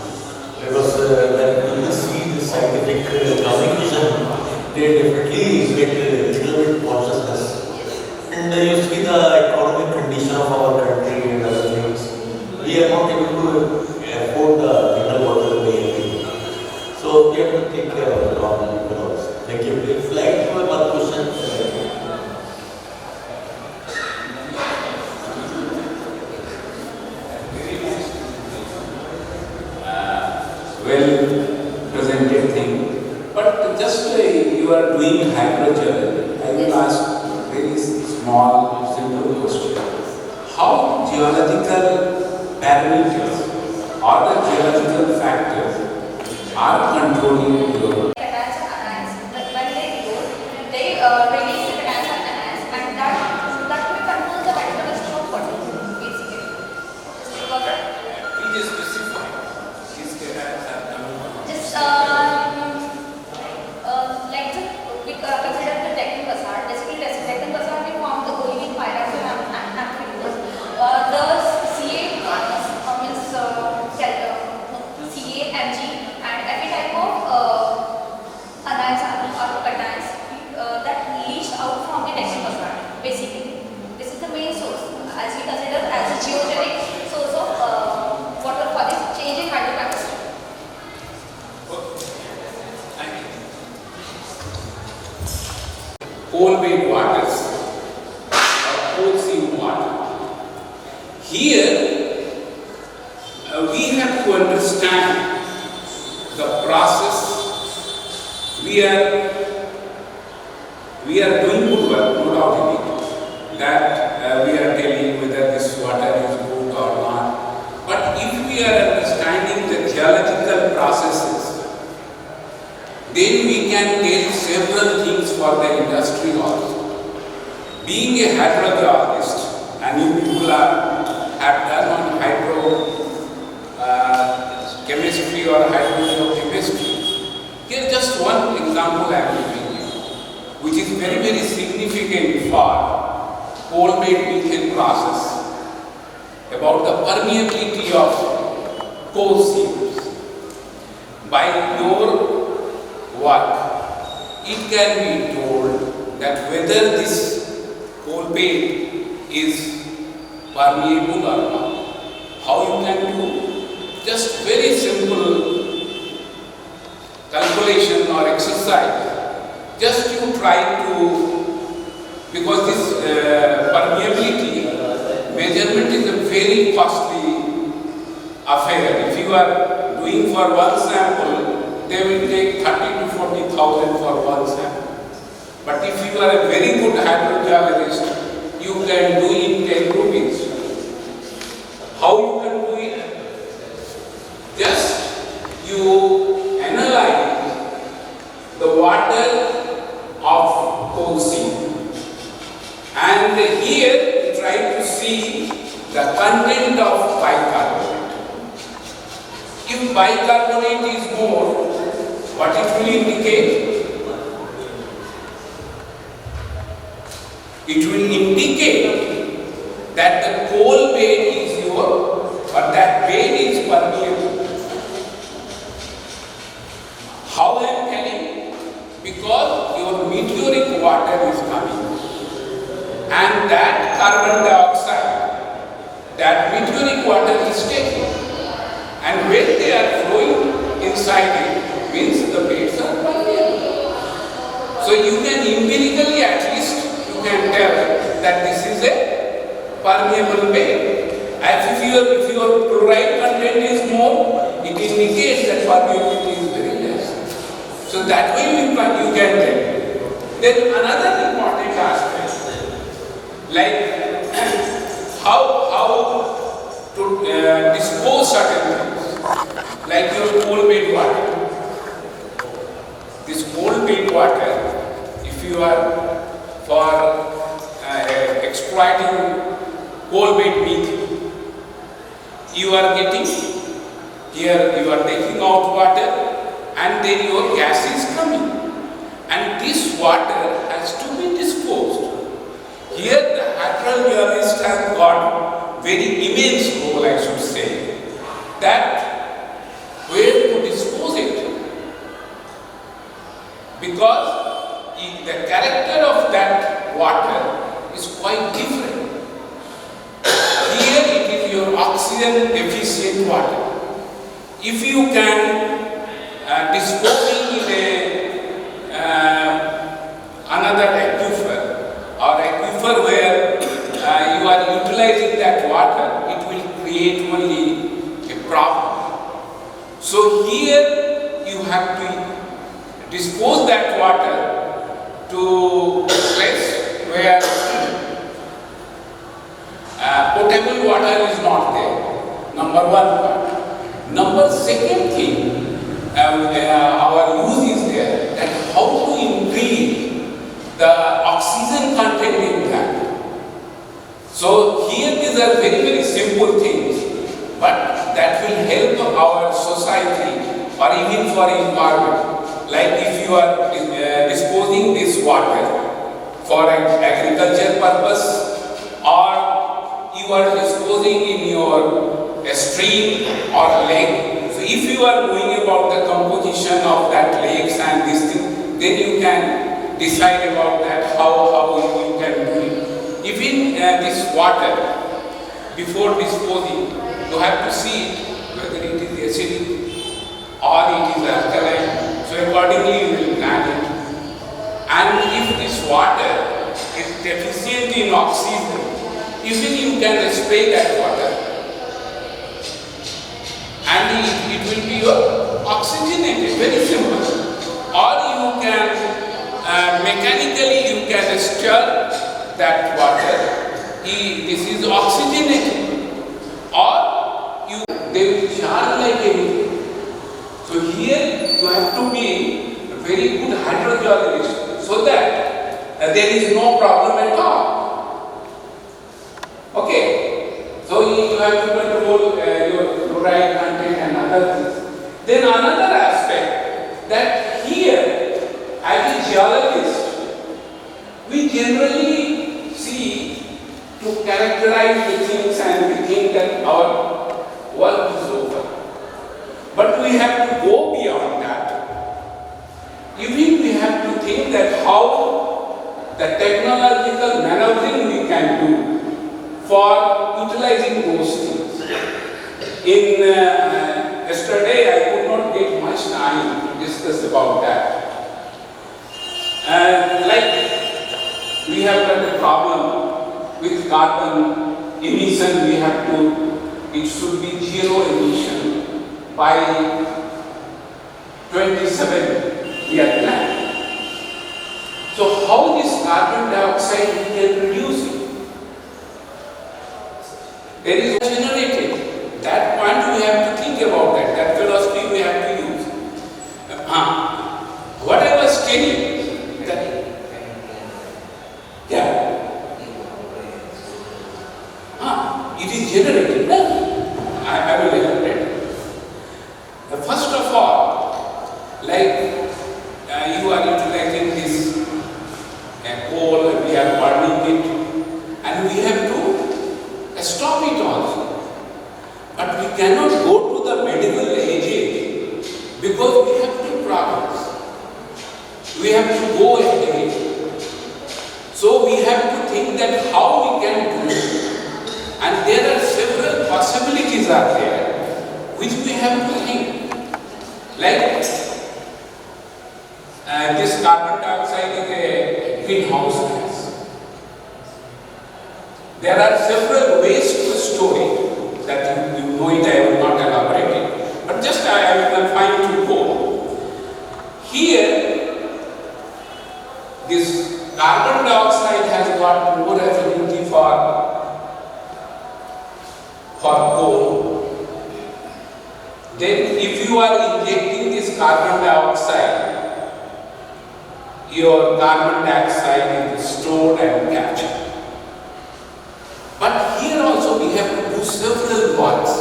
Because when you see the scientific communication, they definitely get a little bit consciousness. And you see the economic condition of our country and other things. We are not able to afford the mineral water mainly. So we have to take care of the problem. Thank you. If you like to have one question. Well presented thing, but just you are doing hydrogel, I will ask very small, simple question. How geological parameters or the geological factors are controlling your Cations and anions, when they reload, they release the cations and anions, and that will control the chemistry of water, basically. Please specify these cations are coming from. Just like we consider the Deccan Bazaar. Basically, Deccan Bazaar we found the olivine pyrites and amphibians. The Ca means Ca, Mg, and every type of anions or cations that leach out from the Deccan Bazaar. Basically, this is the main source, as we consider as a geogenic source of water for this changing hydrochemistry. Coal bed waters or coal sea water. Here we have to understand the process. We are doing good work, no doubt in it, that we are telling whether this water is good or not. But if we are understanding the geological processes, then we they can tell several things for the industry also. Being a hydrogeologist, and you people have done on chemistry or hydrogeochemistry. Here just one example I am giving you, which is very, very significant for coal bed methane process, about the permeability of coal seams. By your work, it can be told that whether this coal bed is permeable or not. How you can do? Just very simple calculation or exercise. Just you try to, because this permeability measurement is a very costly affair. If you are doing for one sample, they will take 30 to 40,000 for one sample. But if you are a very good hydrogeologist, you can do in 10 rupees. How you can do it? Just you analyze the water of coal seam, and here you try to see the content of bicarbonate. If bicarbonate is more, what it will indicate? It will indicate that the coal bed is or that bed is permeable. How I am telling? Because your meteoric water is coming, and that carbon dioxide, that meteoric water is taking, and when they are flowing inside it, means the beds are permeable. So you can empirically at least you can tell that this is a permeable bed. As if your chloride content is more, it indicates that permeability is very less. So that way you can tell. Then another important aspect, like how to dispose certain things, like your coal bed water. This coal bed water, if you are for exploiting coal bed methane, you are getting, here you are taking out water and then your gas is coming, and this water has to be disposed. Here the hydrogeologist has got very immense role, I should say, that where to dispose it, because the character of that water is quite different. Here it is your oxygen deficient water. If you can dispose in another aquifer or aquifer where you are utilizing that water, it will create only a problem. So here you have to dispose that water to a place where potable water is not there. Number one part. Number second thing, our use is there, that how to increase the oxygen content in that. So here these are very, very simple things, but that will help our society or even for environment. Like if you are disposing this water for agriculture purpose, or you are disposing in your stream or lake. So if you are knowing about the composition of that lakes and this thing, then you can decide about that, how you can do it. Even this water, before disposing, you have to see it, whether it is acidic or it is alkaline. So accordingly you will plan it. And if this water is deficient in oxygen, even you can spray that water, and it will be oxygenated, very simple. Or you can mechanically you can stir that water. This is oxygenated. Or they will charge like anything. So here you have to be very good hydrogeologist, so that there is no problem at all. Okay, so you have to control your chloride content and other things. Then another aspect, that here, as a geologist, we generally see to characterize the things and we think that our work is over. But we have to go beyond that. Even we have to think that how the technological maneuvering we can do for utilizing those things. Yesterday I could not get much time to discuss about that. Like we have got a problem with carbon emission, it should be zero emission by 27 we are planned. So how this carbon dioxide we can reduce it? There is generated. That point we have to think about that philosophy we have to use. What I was telling, it is generated. I will elaborate. First of all, like you are utilizing this coal, we are burning it, and we have to stop it also. But we cannot go to the medieval age because we have two problems. We have to go ahead. So we have to think that how we can do it. And there are several possibilities are there which we have to think. Like this carbon dioxide is a greenhouse gas. There are several ways to store it. That you know it, I will not elaborate it. But just I will confine to coal. Here, this carbon dioxide has got more affinity for coal. Then if you are injecting this carbon dioxide, your carbon dioxide is stored and captured. But here also we have to do several works,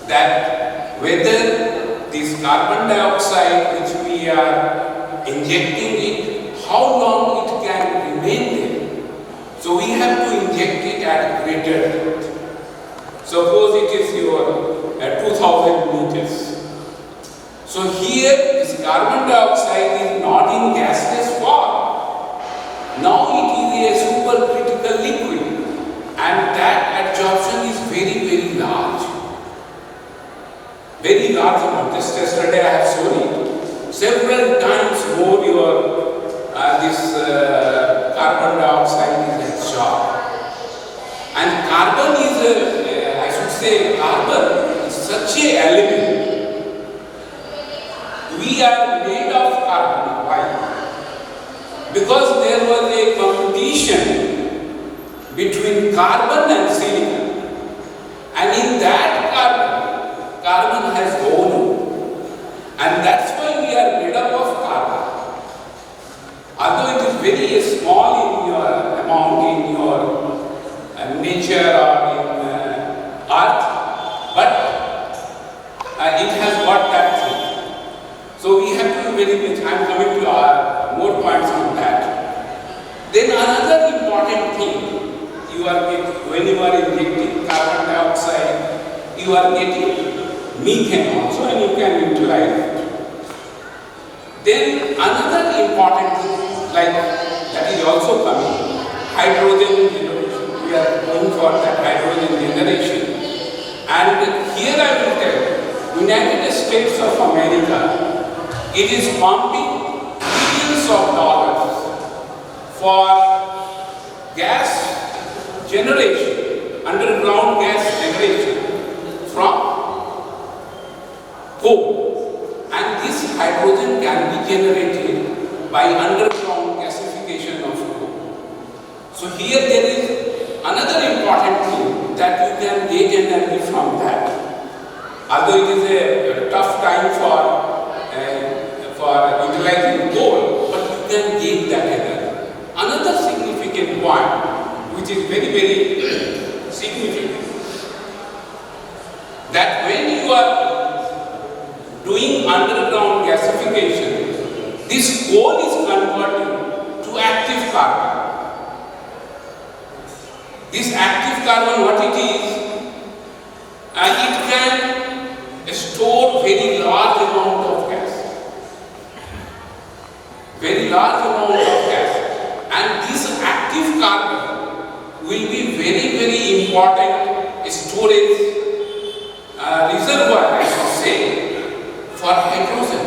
that whether this carbon dioxide which we are injecting it, how long it can remain there. So we have to inject it at greater depth. Suppose it is your 2000 meters. So here this carbon dioxide is not in gaseous form. Now it is a supercritical liquid, and that absorption is very, very large. Very large amount. Just yesterday I have shown it. Several times more your carbon dioxide is absorbed. And carbon is carbon is such an element. We are made of carbon. Why? Because there was a competition between carbon and silicon. And in that carbon has gone. And that's why we are made up of carbon. Although it is very small in your amount in your nature or in earth, but it has got that thing. So we have to be very much, I am coming to more points on that. Then another important thing, when you are injecting carbon dioxide, you are getting methane also, and you can utilize it. Then another important thing, like that is also coming, hydrogen generation. We are going for that hydrogen generation. And here I will tell, United States of America, it is pumping billions of dollars for gas generation, underground gas generation from coal. And this hydrogen can be generated by underground gasification of coal. So here there is another important thing, that you can get energy from that. Although it is a tough time for utilizing coal, but you can gain that energy. Another significant point, which is very, very significant, that when you are doing underground gasification, this coal is converted to active carbon. This active carbon, what it is, it can store very large amount of gas. Very large amount of gas. And this active carbon will be very, very important storage reservoir, I should say, for hydrogen.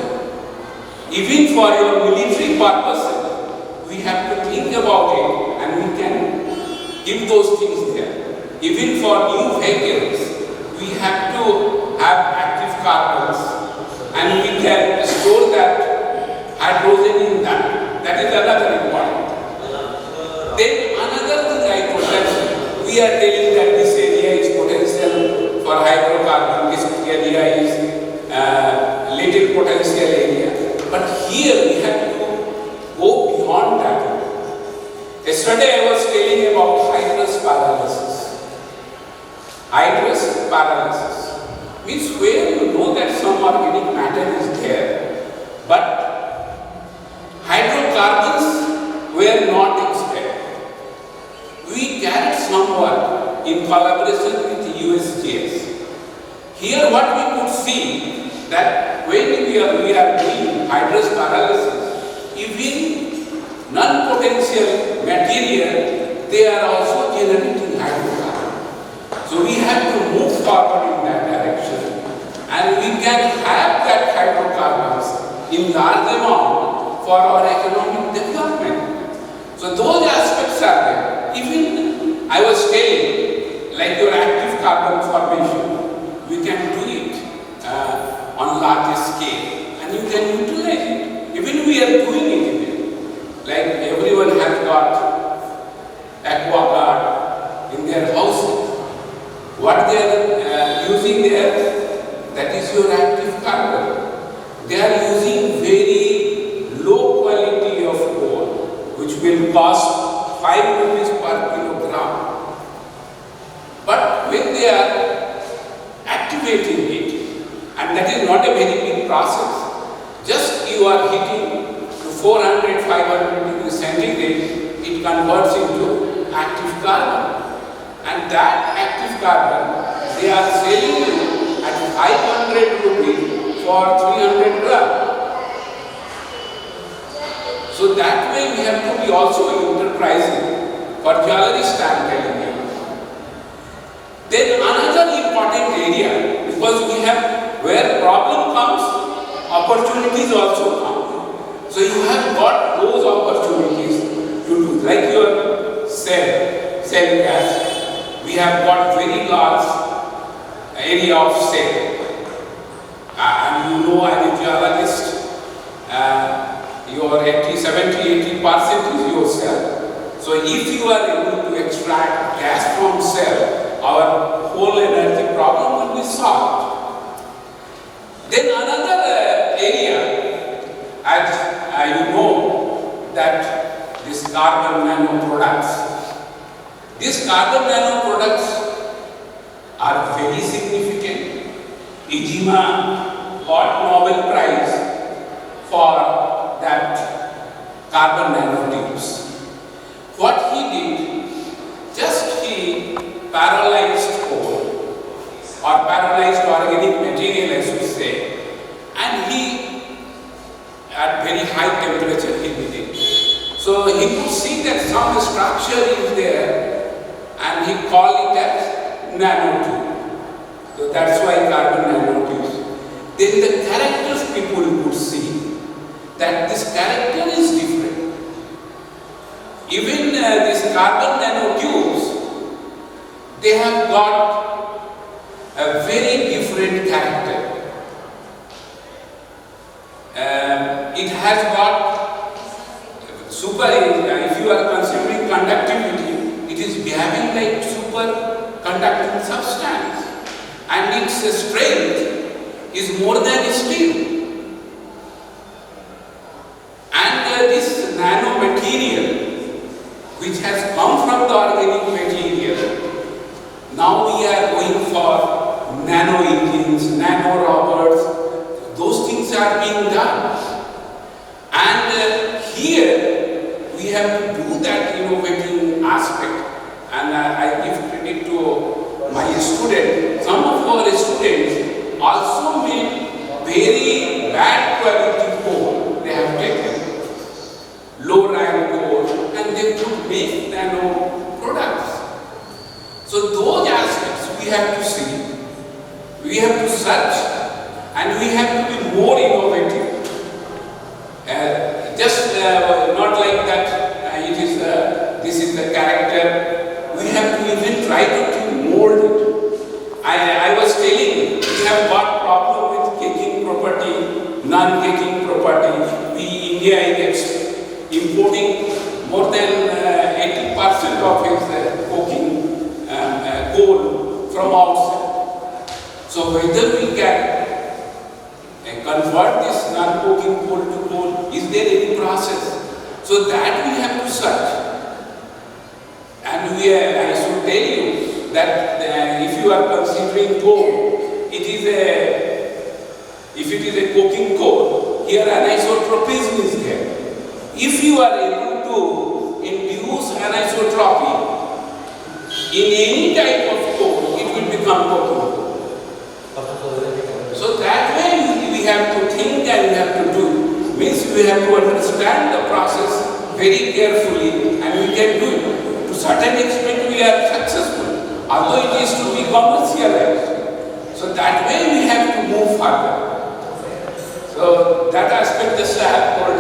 Even for your military purposes, we have to think about it and we can give those things there. Even for new vehicles, we have to have active carbons and we can store that hydrogen in that. That is another important. Then another thing I told that we are telling that this area is potential for hydrocarbon, this area is little potential area. But here we have to go beyond that. Yesterday I was telling about hydrous paralysis. Hydrous paralysis means where you know that some organic matter is there, but hydrocarbons were not expected. We carried some work in collaboration with USGS. Here what we could see that when we are doing hydrous paralysis, even non-potential material, they are also generating hydrocarbons. So we have to move forward in that direction and we can have that hydrocarbons in large amount for our economic development. So those aspects are there. Even I was saying, like your active carbon formation, we can do it on larger scale and you can utilize it. Even we are doing it. Like everyone has got aquaguard in their houses. What they are using there, that is your active carbon. They are using very low quality of coal, which will cost 5 rupees per kilogram. But when they are activating it, and that is not a very big process, just you are heating to 400, 500 degrees centigrade, it converts into active carbon. And that active carbon, they are selling you at 500 rupees for 300 grams. So that way we have to be also enterprising for jewelry stand telling you. Then another important area, because we have where problem comes, opportunities also come. So you have got those opportunities to do, like your cell gas. We have got very large area of cell. And you know, as a geologist, your 70-80% is your cell. So if you are able to extract gas from cell, our whole energy problem will be solved. Then another area, as you know, that this carbon nano products. These carbon nano products are very significant. IJIMA got Nobel Prize for that carbon nanotubes. What he did, just he paralyzed coal or paralyzed organic material, I should say, and he at very high temperature he did it. So he could see that some structure is there and he called it as nanotube. So that's why carbon nanotubes. Then the characters people could see that this character is different. Even these carbon nanotubes, they have got a very different character. It has got if you are considering conductivity, it is behaving like superconducting substance, and its strength is more than steel. material which has come from the organic material. Now we are going for nano engines, nano robots. Those things are being done. And here we have to do that innovative aspect. And I give credit to my students. Some of our students also made very bad quality coal. They have taken low rank coal and they could make nano products. So those aspects we have to see, we have to search, and we have to be more innovative. Just not like that, this is the character. We have to even try to mold it. I was telling you, we have got problem with caking property, non-caking property. India is importing more than 80% of its coking coal from outside. So whether we can convert this non-coking coal to coal, is there any process? So that we have to search. And I should tell you that if you are considering coal, if it is a coking coal, here anisotropism is there. If you are able to induce anisotropy in any type of coal, it will become coking coal. So that way we have to think and we have to do. Means we have to understand the process very carefully and we can do it. To certain extent we are successful, although it is to be commercialized. So that way we have to move further. So that aspect just I have told.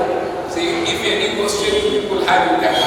See, if any question people have, you can